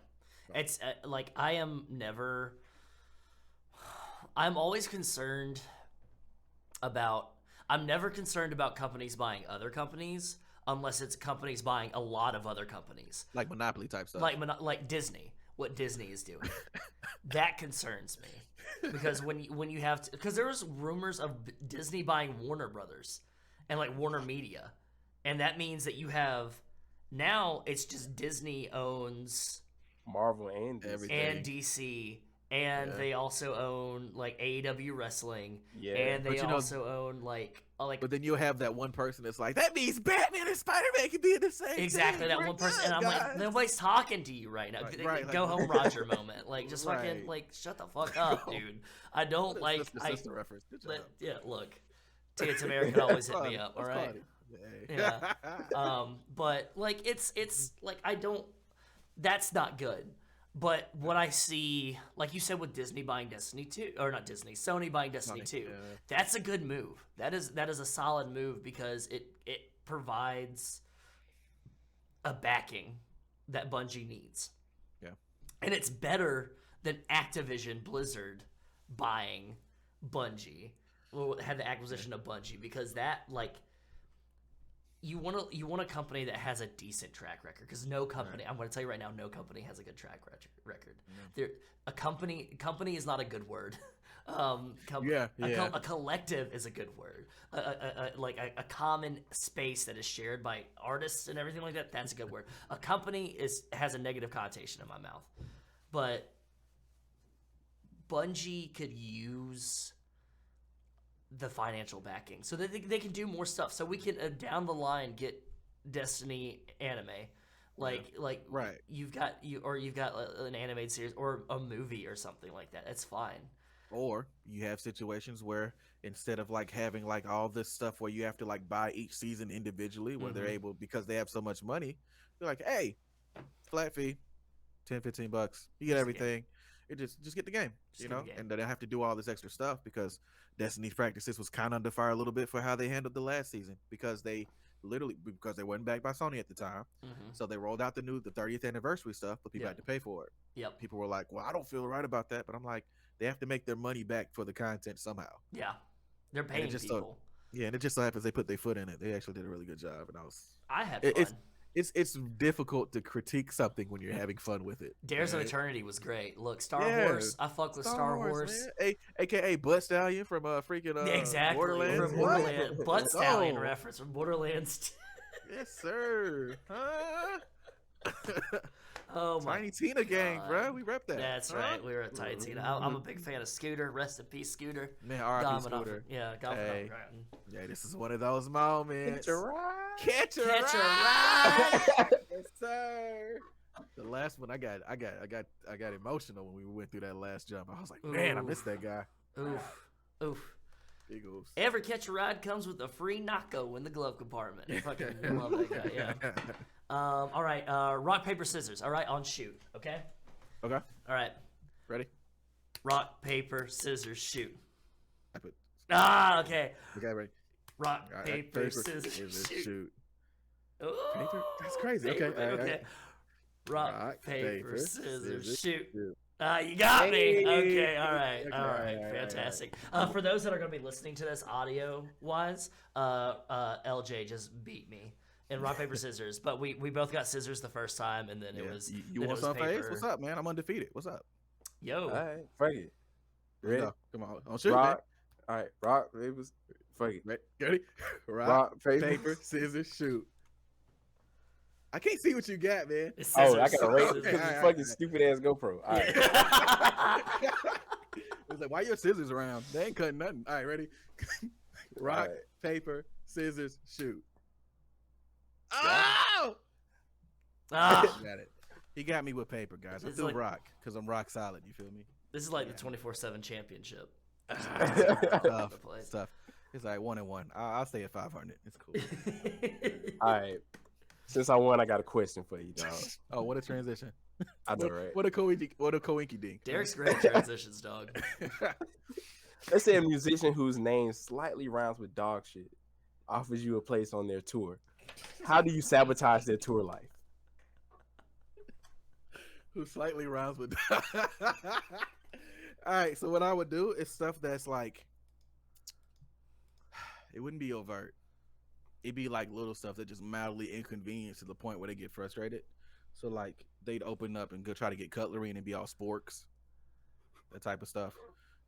It's like I'm always concerned about I'm never concerned about companies buying other companies unless it's companies buying a lot of other companies. Like Monopoly type stuff. Like Disney, what Disney is doing. That concerns me. Because when you have to, because there was rumors of Disney buying Warner Brothers and like Warner Media. And that means that you have, now it's just Disney owns Marvel and DC. Everything. And DC. And they also own like AEW Wrestling. Yeah. And they But also own like but then you'll have that one person that's like, that means Batman and Spider-Man can be in the same exactly thing. that We're one person, good, and I'm guys. like, nobody's talking to you right now. Right, Go like- home, Roger moment. Like, just fucking Right. like shut the fuck up, dude. I don't like. That's the sister reference. Good job. Yeah, look, Tia Tamara can always hit me up. All That's right. funny. Yeah. But like it's like I don't. That's not good. But what I see, like you said, with Disney buying Destiny 2, or not Disney, Sony buying Destiny 2, that's a good move. That is a solid move because it provides a backing that Bungie needs. Yeah. And it's better than Activision Blizzard buying Bungie, or had the acquisition of Bungie, because that like. You want a company that has a decent track record, because no company, I'm going to tell you right now, no company has a good track record. A company is not a good word. A collective is a good word. A common space that is shared by artists and everything like that. That's a good word. A company has a negative connotation in my mouth, but Bungie could use the financial backing so that they can do more stuff, so we can down the line get Destiny anime, right. You've got an animated series or a movie or something like that. That's fine. Or you have situations where instead of like having like all this stuff where you have to like buy each season individually, where they're able, because they have so much money, they're like, hey, flat fee, $10-15, you get everything. It just get the game, Just get the game. and they have to do all this extra stuff because Destiny's practices was kind of under fire a little bit for how they handled the last season because they wasn't backed by Sony at the time, so they rolled out the 30th anniversary stuff, but people had to pay for it. Yep. People were like, "Well, I don't feel right about that," but I'm like, they have to make their money back for the content somehow. Yeah, they're paying people. And it just so happens they put their foot in it. They actually did a really good job, and I had fun. It's difficult to critique something when you're having fun with it. Dares of Eternity was great. Look, Star Wars. I fuck with Star Wars. AKA Butt Stallion from freaking exactly Borderlands. From Borderlands. Butt Stallion reference from Borderlands. Yes, sir. Huh? Oh my Tiny Tina gang, bro. We rep that. That's right. We were at Tiny Tina. I'm a big fan of Scooter. Rest in peace, Scooter. Man, R.I.P. Scooter. Hey. Yeah, this is one of those moments. Catch a ride. Catch a ride. Yes, sir. The last one, I got emotional when we went through that last jump. I was like, man, I missed that guy. Oof. Big oops. Every Catch a Ride comes with a free Naco in the glove compartment. I fucking love that guy. Yeah. All right. Rock, paper, scissors. All right, on shoot. Okay. Okay. All right. Ready? Rock, paper, scissors, shoot. I put. Okay. Okay, ready. Rock, paper, scissors, shoot. Ooh, paper? That's crazy. Paper, okay. Okay. Rock, paper, scissors, shoot. You got me. Okay, all right. Fantastic. For those that are going to be listening to this audio-wise, LJ just beat me in rock, paper, scissors. But we both got scissors the first time, and then it was You want some face? What's up, man? I'm undefeated. What's up? Yo. All right, fuck it. Ready? Come on. Don't shoot, rock. All right, rock, paper, fuck it. Ready? Rock, paper, scissors, shoot. I can't see what you got, man. I got to rate it because it's fucking stupid ass GoPro. All right. It's like, why your scissors around? They ain't cutting nothing. All right, ready? Rock, paper, scissors, shoot. Oh! Got it. He got me with paper, guys. I'm still rock because I'm rock solid. You feel me? This is like the 24/7 championship. Stuff. It's like 1-1. I'll stay at 500. It's cool. All right. Since I won, I got a question for you, dog. Oh, what a transition! I know, right? What a coinky dink. Derek's great transitions, dog. Let's say a musician whose name slightly rhymes with dog shit offers you a place on their tour. How do you sabotage their tour life? Who slightly rhymes with dog. All right, so what I would do is stuff that's like, it wouldn't be overt. It'd be like little stuff that just mildly inconvenience to the point where they get frustrated. So like they'd open up and go try to get cutlery and it'd be all sporks, that type of stuff.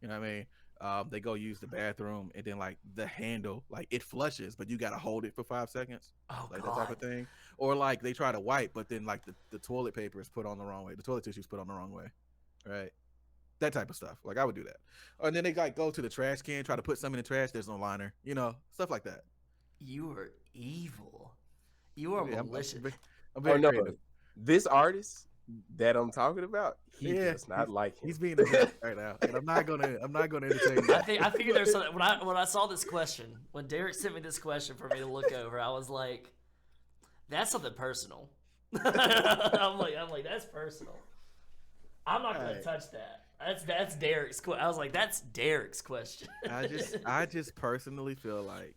You know what I mean? They go use the bathroom and then like the handle, like it flushes, but you gotta hold it for 5 seconds. Oh, like God. That type of thing. Or like they try to wipe, but then like the toilet paper is put on the wrong way. The toilet tissue is put on the wrong way, right? That type of stuff. Like I would do that. And then they like go to the trash can, try to put something in the trash. There's no liner, stuff like that. You are evil. You are malicious. I'm very creative. This artist that I'm talking about, he does not like him. He's being a jerk right now, and I'm not gonna entertain that. I figured there's something. When I saw this question, when Derek sent me this question for me to look over, I was like, "That's something personal." I'm like, that's personal. I'm not gonna touch that. That's Derek's question. I was like, that's Derek's question. I just personally feel like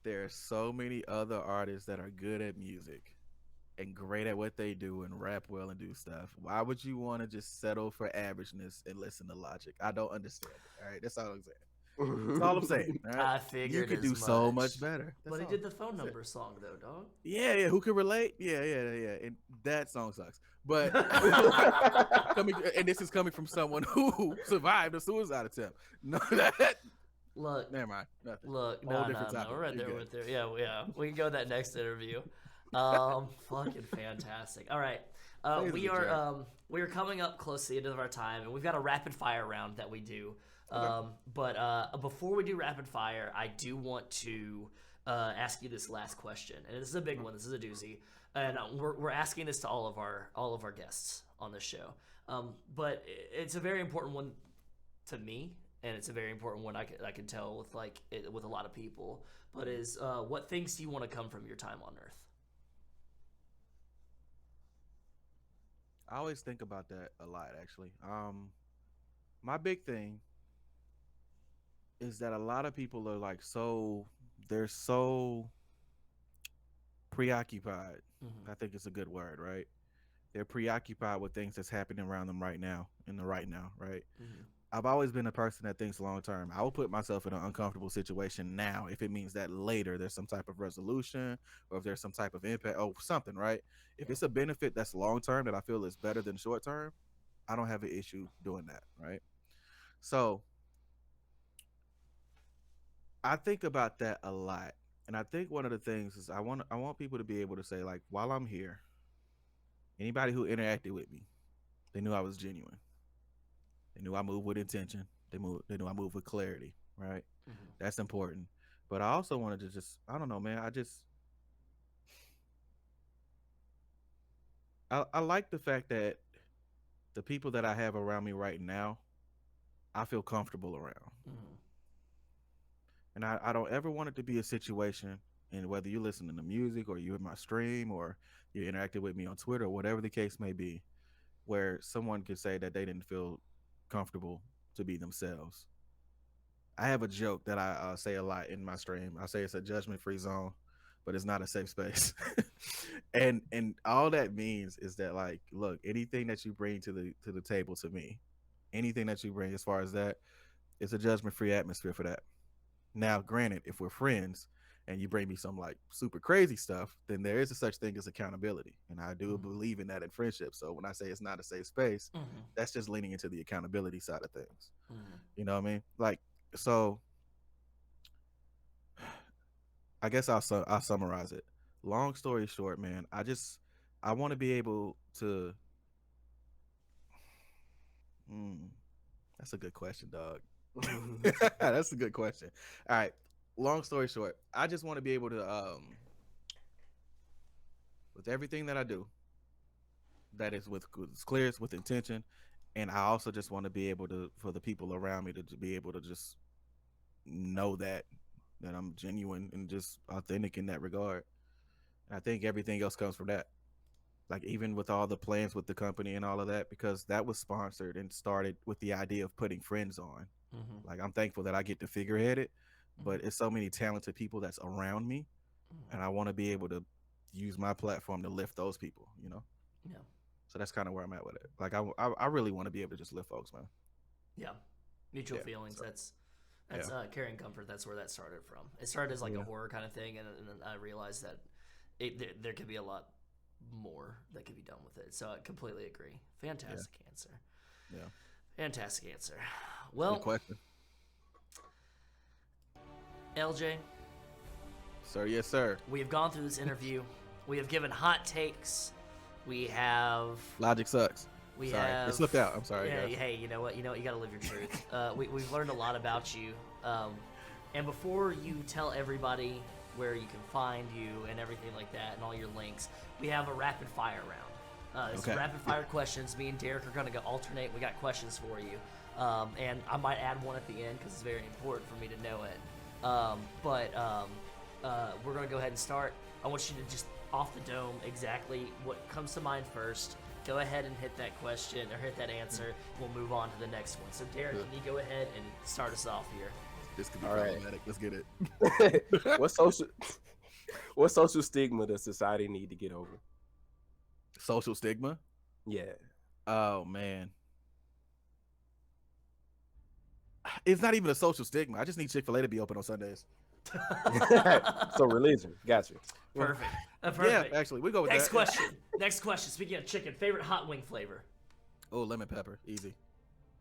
there are so many other artists that are good at music and great at what they do and rap well and do stuff. Why would you want to just settle for averageness and listen to Logic? I don't understand it. All right, that's all I'm saying. That's all I'm saying. All right? I figured you could do so much better. But he did the phone number song though, dog. Yeah. Who can relate? Yeah. And that song sucks. But and this is coming from someone who survived a suicide attempt. No, Look, never mind. Nothing. Look, no. We're right there with it. Yeah. We can go that next interview. Fucking fantastic. All right. We are coming up close to the end of our time, and we've got a rapid fire round that we do. Okay. But before we do rapid fire, I do want to ask you this last question, and this is a big one. This is a doozy, and we're asking this to all of our guests on this show. But it's a very important one to me. And it's a very important one I can tell with a lot of people. But is what things do you want to come from your time on Earth? I always think about that a lot, actually. My big thing is that a lot of people are like they're so preoccupied. Mm-hmm. I think it's a good word, right? They're preoccupied with things that's happening around them right now, in the right now, right? Mm-hmm. I've always been a person that thinks long term. I will put myself in an uncomfortable situation now if it means that later there's some type of resolution or if there's some type of impact or something, right? If Yeah. it's a benefit that's long term that I feel is better than short term, I don't have an issue doing that, right? So I think about that a lot. And I think one of the things is I want people to be able to say, like, while I'm here, anybody who interacted with me, they knew I was genuine. They knew I moved with intention. They knew I moved with clarity, right? Mm-hmm. That's important. But I also wanted to just, I don't know, man. I like the fact that the people that I have around me right now, I feel comfortable around. Mm-hmm. And I don't ever want it to be a situation, and whether you're listening to music or you're in my stream or you interacted with me on Twitter or whatever the case may be, where someone could say that they didn't feel comfortable to be themselves. I have a joke that I say a lot in my stream. I say it's a judgment-free zone, but it's not a safe space. And all that means is that, like, look, anything that you bring to the table to me, anything that you bring as far as that, it's a judgment-free atmosphere for that. Now, granted, if we're friends and you bring me some like super crazy stuff, then there is a such thing as accountability. And I do Mm-hmm. believe in that in friendship. So when I say it's not a safe space, Mm-hmm. that's just leaning into the accountability side of things. Mm-hmm. You know what I mean? Like, so I guess I'll summarize it. Long story short, man, I want to be able to. Mm, that's a good question, dog. That's a good question. All right. Long story short, I just want to be able to with everything that I do, that is with it's clear, it's with intention, and I also just want to be able to for the people around me to be able to just know that I'm genuine and just authentic in that regard. And I think everything else comes from that. Like even with all the plans with the company and all of that, because that was sponsored and started with the idea of putting friends on. Mm-hmm. Like I'm thankful that I get to figurehead it, but Mm-hmm. it's so many talented people that's around me, and I want to be able to use my platform to lift those people. You know. Yeah. So that's kind of where I'm at with it. Like I really want to be able to just lift folks, man. Yeah. Mutual Yeah. feelings. So That's yeah. Carrying Comfort. That's where that started from. It started as like a Yeah. horror kind of thing, and then I realized that there could be a lot more that could be done with it. So I completely agree. Yeah. Fantastic answer. Yeah. Fantastic answer. Good Well, question, LJ, sir. Yes, sir. we have gone through this interview. We have given hot takes. We have Logic sucks. we Sorry, have it slipped out. I'm sorry, Yeah, guys. hey, you know what? You got to live your truth. We've learned a lot about you. And before you tell everybody where you can find you and everything like that and all your links, we have a rapid fire round. It's Okay. rapid fire questions. Me and Derek are going to go alternate. We got questions for you. And I might add one at the end because it's very important for me to know it. We're going to go ahead and start. I want you to just off the dome exactly what comes to mind first. Go ahead and hit that question or hit that answer. We'll move on to the next one. So, Derek, Good. can you go ahead and start us off here? This could be All right. problematic. Let's get it. What social stigma does society need to get over? Social stigma. Yeah. Oh man, it's not even a social stigma. I just need Chick-fil-A to be open on Sundays. So religion. Gotcha. Perfect. Yeah, Perfect. actually, we go with Next that. question. Next question. Speaking of chicken, favorite hot wing flavor? Oh, lemon pepper, easy.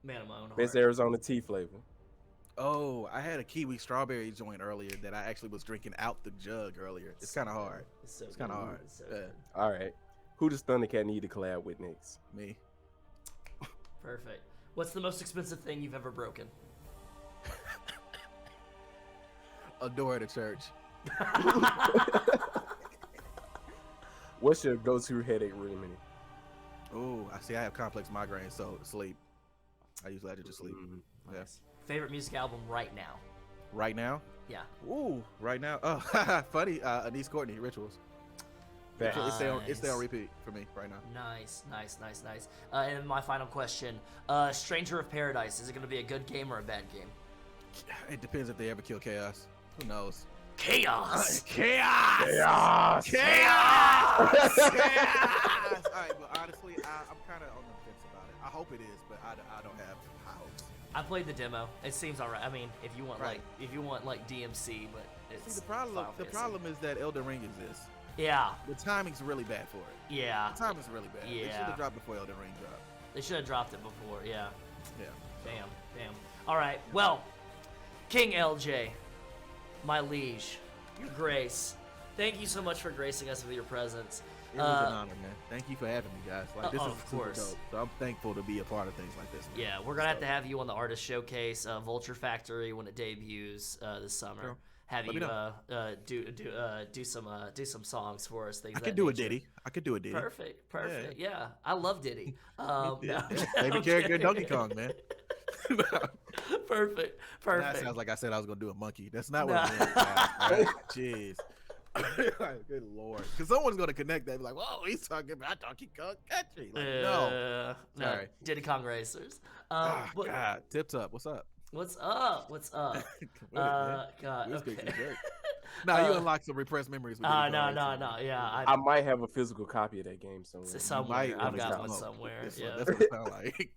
Man of my own Best heart. Arizona tea flavor. Oh, I had a kiwi strawberry joint earlier that I actually was drinking out the jug earlier. It's kind of hard. It's so It's kind of good. hard. It's so Yeah, good. All right. Who does Thundercat need to collab with next? me. Perfect. What's the most expensive thing you've ever broken? A door at a church. What's your go-to headache remedy? Oh, I see. I have complex migraines, so sleep. I usually have to just sleep. Mm, Yeah. Nice. Favorite music album right now? Right now. Yeah. Ooh, right now. Oh, funny. Anise Courtney, Rituals. It's there on repeat for me right now. Nice. And my final question: Stranger of Paradise, is it going to be a good game or a bad game? It depends if they ever kill Chaos. Who knows? Chaos. Chaos. All right, but honestly, I'm kind of on the fence about it. I hope it is, but I don't have high hopes. I played the demo. It seems alright. I mean, if you want Right. like DMC, but it's See, the problem is that Elden Ring exists. Yeah. The timing's really bad for it. Yeah. The timing's really bad. They should Yeah. have dropped before Elden Ring dropped. They should have dropped it before. Yeah. Yeah. Damn. All right. Well, King LJ, my liege, your grace. Thank you so much for gracing us with your presence. It was an honor, man. Thank you for having me, guys. Like this is of super course. dope. So I'm thankful to be a part of things like this. Man. Yeah, we're gonna have to have you on the artist showcase, Vulture Factory, when it debuts this summer. Sure. Have Let me you do some songs for us. Things I of could that do a nature. Diddy. I could do a Diddy. Perfect. Yeah, I love Diddy. Yeah. I'm Favorite character in kidding. Donkey Kong, man. Perfect. That sounds like I said I was gonna do a monkey. That's not what I meant. Right? Jeez. Good lord. Because someone's gonna connect that and be like, whoa, he's talking about Donkey Kong Country. Like, no. Sorry. Diddy Kong Racers. But God, Tip Top, what's up? what's up? Man. God. We'll speak Okay. to Derrick. Nah, you unlock some repressed memories. With Diddy Kong Racing. No. Yeah, I might have a physical copy of that game somewhere. somewhere. Might I've wanna got stop one smoke. somewhere. That's Yeah. what it sounds like.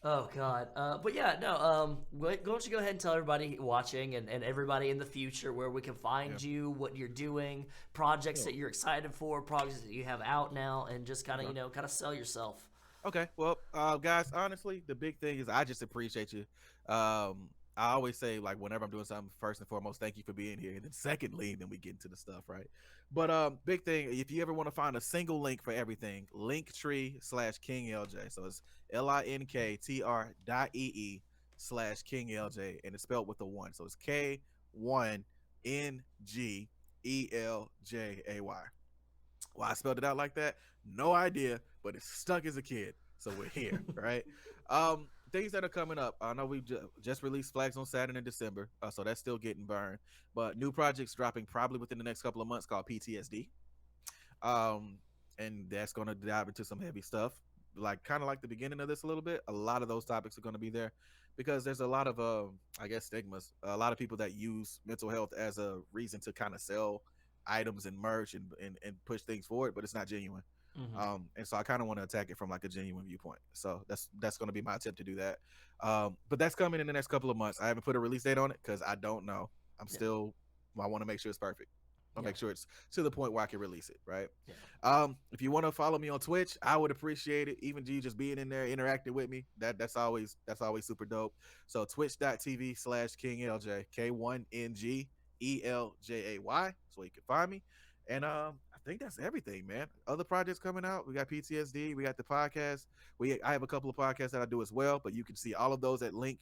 Oh God. But yeah, no. Why don't you go ahead and tell everybody watching and everybody in the future where we can find you, what you're doing, projects that you're excited for, projects that you have out now, and just kind of kind of sell yourself. Okay, well, guys, honestly, the big thing is I just appreciate you. I always say, like, whenever I'm doing something, first and foremost, thank you for being here, and then secondly, then we get into the stuff, right? But big thing, if you ever want to find a single link for everything, Linktree/KingLJ. So it's linktr.ee/KingLJ, and it's spelled with a 1. So it's K1NGELJAY. Why I spelled it out like that? No idea, but it's stuck as a kid. So we're here, right? Things that are coming up. I know we just released Flags on Saturn in December, so that's still getting burned. But new projects dropping probably within the next couple of months called PTSD. And that's going to dive into some heavy stuff, like kind of like the beginning of this a little bit. A lot of those topics are going to be there because there's a lot of, I guess, stigmas. A lot of people that use mental health as a reason to kind of sell items and merch and push things forward, but it's not genuine. Mm-hmm. And so I kind of want to attack it from like a genuine viewpoint. So that's going to be my attempt to do that. But that's coming in the next couple of months. I haven't put a release date on it because I don't know. I want to make sure it's perfect. I'll make sure it's to the point where I can release it, right? Yeah. If you want to follow me on Twitch, I would appreciate it. Even you just being in there, interacting with me, that's always super dope. So twitch.tv/KingLJ, K1NGELJAY. That's where you can find me. And I think that's everything, man. Other projects coming out. We got PTSD. We got the podcast. I have a couple of podcasts that I do as well, but you can see all of those at the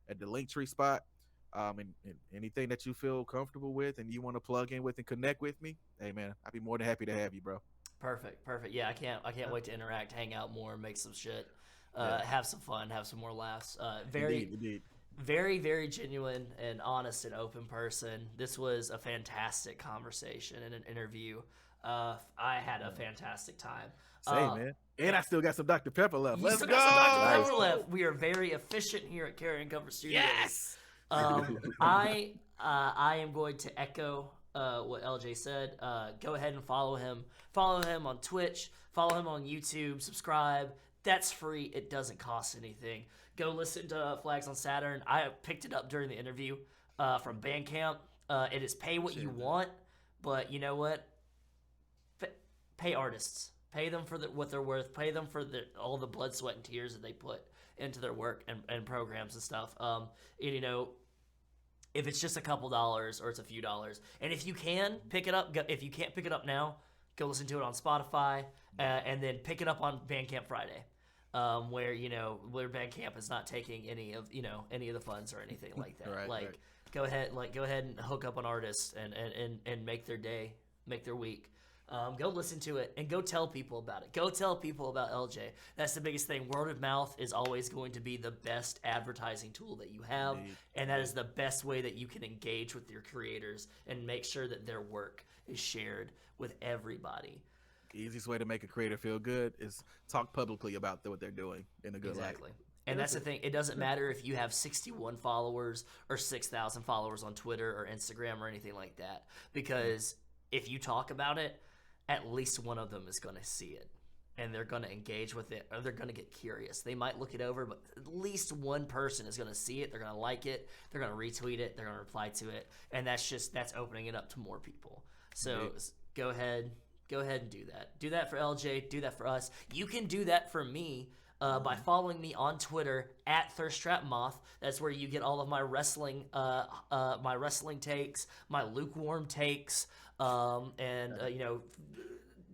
Linktree spot. And anything that you feel comfortable with and you want to plug in with and connect with me, hey man, I'd be more than happy to have you, bro. Perfect. Yeah, I can't wait to interact, hang out more, make some shit, have some fun, have some more laughs. Indeed. Very, very genuine and honest and open person. This was a fantastic conversation and an interview. I had a fantastic time. Man. And I still got some Dr. Pepper left. Let's go. Got some Dr. Pepper left. We are very efficient here at Carrion Cover Studios. Yes. I am going to echo what LJ said. Go ahead and follow him. Follow him on Twitch. Follow him on YouTube. Subscribe. That's free. It doesn't cost anything. Go listen to Flags on Saturn. I picked it up during the interview from Bandcamp. It is pay what you want, but you know what? Pay artists. Pay them for what they're worth. Pay them for all the blood, sweat, and tears that they put into their work and programs and stuff. And, you know, if it's just a couple dollars or it's a few dollars, and if you can pick it up, if you can't pick it up now, go listen to it on Spotify, and then pick it up on Bandcamp Friday, where Bandcamp is not taking any of the funds or anything like that. Right. Go ahead and hook up an artist and make their day, make their week. Go listen to it and go tell people about it. Go tell people about LJ. That's the biggest thing. Word of mouth is always going to be the best advertising tool that you have, and that is the best way that you can engage with your creators and make sure that their work is shared with everybody. The easiest way to make a creator feel good is talk publicly about what they're doing in a good light. Exactly. And that's the thing. It doesn't matter if you have 61 followers or 6,000 followers on Twitter or Instagram or anything like that. Because if you talk about it, at least one of them is going to see it. And they're going to engage with it, or they're going to get curious. They might look it over, but at least one person is going to see it. They're going to like it. They're going to retweet it. They're going to reply to it. And that's opening it up to more people. So go ahead and do that. Do that for LJ. Do that for us. You can do that for me. By following me on Twitter at ThirstTrapMoth. That's where you get all of my wrestling takes, my lukewarm takes, and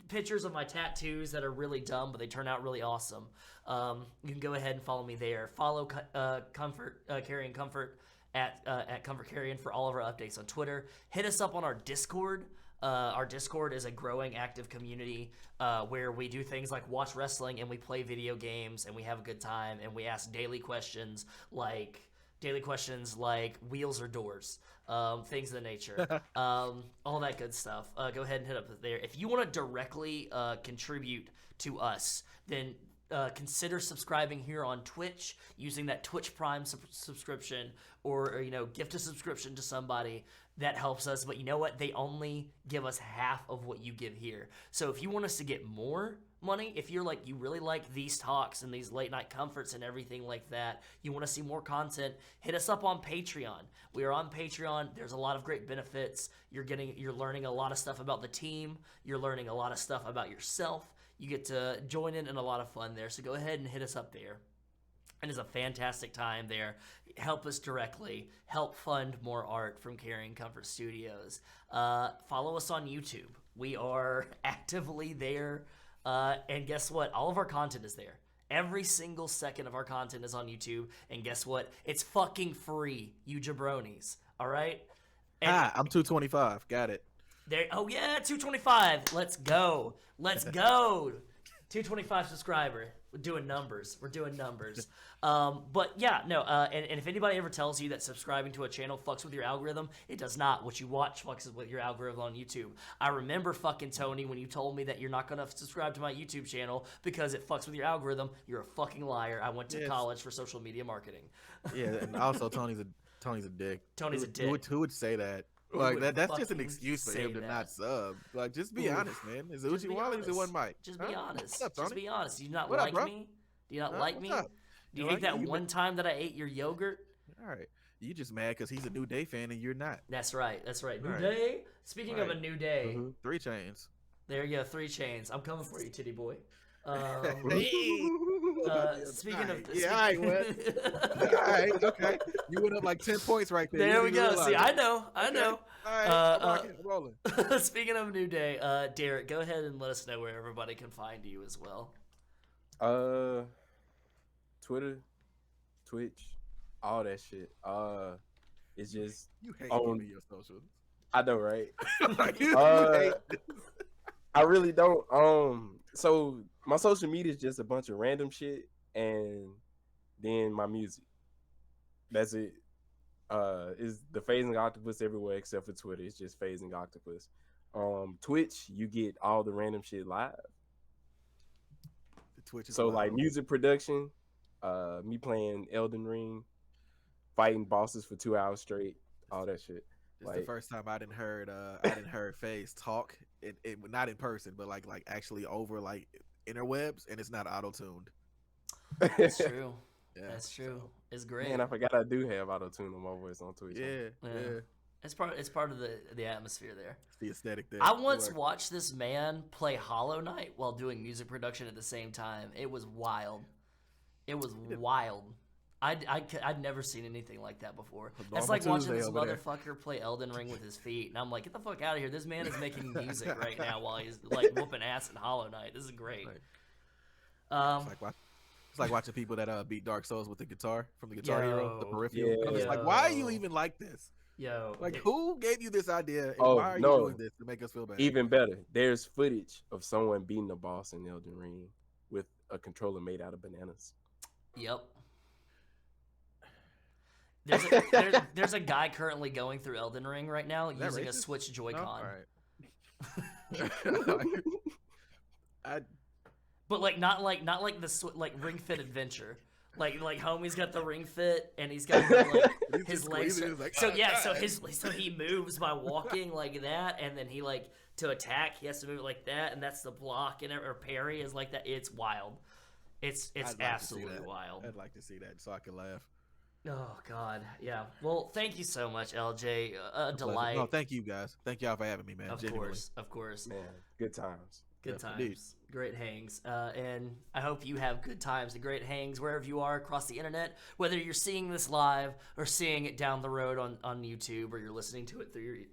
pictures of my tattoos that are really dumb, but they turn out really awesome. You can go ahead and follow me there. Follow Carrion Comfort at Comfort Carrion for all of our updates on Twitter. Hit us up on our Discord. Our Discord is a growing, active community where we do things like watch wrestling and we play video games and we have a good time and we ask daily questions like wheels or doors, things of the nature, all that good stuff. Go ahead and hit up there. If you want to directly contribute to us, then consider subscribing here on Twitch using that Twitch Prime subscription, or gift a subscription to somebody. That helps us, but you know what? They only give us half of what you give here. So if you want us to get more money, if you really like these talks and these late night comforts and everything like that, you want to see more content, hit us up on Patreon. We are on Patreon. There's a lot of great benefits. You're learning a lot of stuff about the team. You're learning a lot of stuff about yourself. You get to join in a lot of fun there. So go ahead and hit us up there. It is a fantastic time there. Help us directly. Help fund more art from Carrion Comfort Studios. Follow us on YouTube. We are actively there. And guess what? All of our content is there. Every single second of our content is on YouTube. And guess what? It's fucking free, you jabronis. All right? I'm 225. Got it. There. Oh, yeah, 225. Let's go. 225 subscriber. We're doing numbers. But yeah, no. And if anybody ever tells you that subscribing to a channel fucks with your algorithm, it does not. What you watch fucks with your algorithm on YouTube. I remember fucking Tony when you told me that you're not gonna subscribe to my YouTube channel because it fucks with your algorithm. You're a fucking liar. I went to college for social media marketing. Yeah, and also Tony's a dick. Tony's a dick. Who would say that? Like that's just an excuse for him to not sub. Like, just be honest, man. Is it Uchi Wally? Is it one mic? Just be honest. What's up, Tony? Just be honest. Do you not What like up, me? Do you not like me? What's up? Do you hate that one time that I ate your yogurt? All right. You just mad because he's a New Day fan and you're not. That's right. New Right. Day. Speaking of a new day, 3 chains. there you go. 3 chains. I'm coming for you, titty boy. Speaking of, all right, all right, okay. You went up like 10 points right there. there You we didn't go. realize See, it. I know. All right, I'm rolling. Speaking of new day, Derek, go ahead and let us know where everybody can find you as well. Twitter, Twitch, all that shit. It's just You hate on giving your socials. I know, right? You hate this. I really don't. So my social media is just a bunch of random shit, and then my music. That's it. Is the Phasing Octopus everywhere except for Twitter. It's just Phasing Octopus. Twitch, you get all the random shit live. The Twitch is So wild. like music production, me playing Elden Ring, fighting bosses for 2 hours straight, all that shit. It's the first time I didn't heard Phase talk. It not in person, but like actually over like interwebs, and it's not auto-tuned. That's true. Yeah, That's true. It's great. Man, I forgot I do have auto tune on my voice on Twitch. Yeah. It's part of the atmosphere there. It's the aesthetic there. I once watched this man play Hollow Knight while doing music production at the same time. It was wild. I'd never seen anything like that before. That's like watching this motherfucker play Elden Ring with his feet, and I'm like, get the fuck out of here! This man is making music right now while he's like whooping ass in Hollow Knight. This is great. It's like watching people that beat Dark Souls with the guitar from the Guitar Hero, the peripheral. Yeah. And I'm just like, why are you even like this? Yo, Like, who gave you this idea, and Oh, why are no. you doing this to make us feel bad? Even better, there's footage of someone beating the boss in Elden Ring with a controller made out of bananas. Yep. There's a guy currently going through Elden Ring right now Is that using a racist? Switch No? Joy-Con. All right. But like not like like Ring Fit Adventure. Like homie's got the Ring Fit and he's got like He's his just legs. squeezing, he's like, So "Oh, yeah, God." so he moves by walking like that, and then he like to attack he has to move it like that, and that's the block and or parry is like that. It's wild. It's I'd like to see absolutely that. wild. I'd like to see that so I can laugh. Oh God, yeah. Well, thank you so much, LJ. A delight. No, thank you guys. Thank y'all for having me, man. Of Genuinely. course. Man, good times. Good Yeah, times. indeed. Great hangs. And I hope you have good times and great hangs wherever you are across the internet, whether you're seeing this live or seeing it down the road on YouTube or you're listening to it through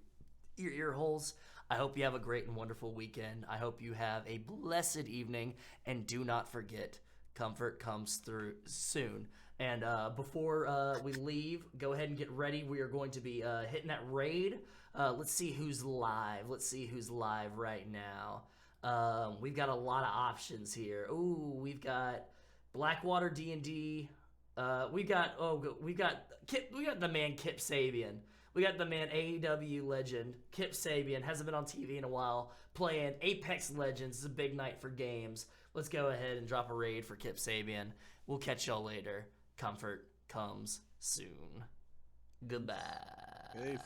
your ear holes. I hope you have a great and wonderful weekend. I hope you have a blessed evening. And do not forget, comfort comes through soon. And before we leave, go ahead and get ready. We are going to be hitting that raid. Let's see who's live. Let's see who's live right now. We've got a lot of options here. Ooh, we've got Blackwater D&D. We got the man Kip Sabian. We got the man AEW legend Kip Sabian. Hasn't been on TV in a while. Playing Apex Legends. It's a big night for games. Let's go ahead and drop a raid for Kip Sabian. We'll catch y'all later. Comfort comes soon. Goodbye. Peace.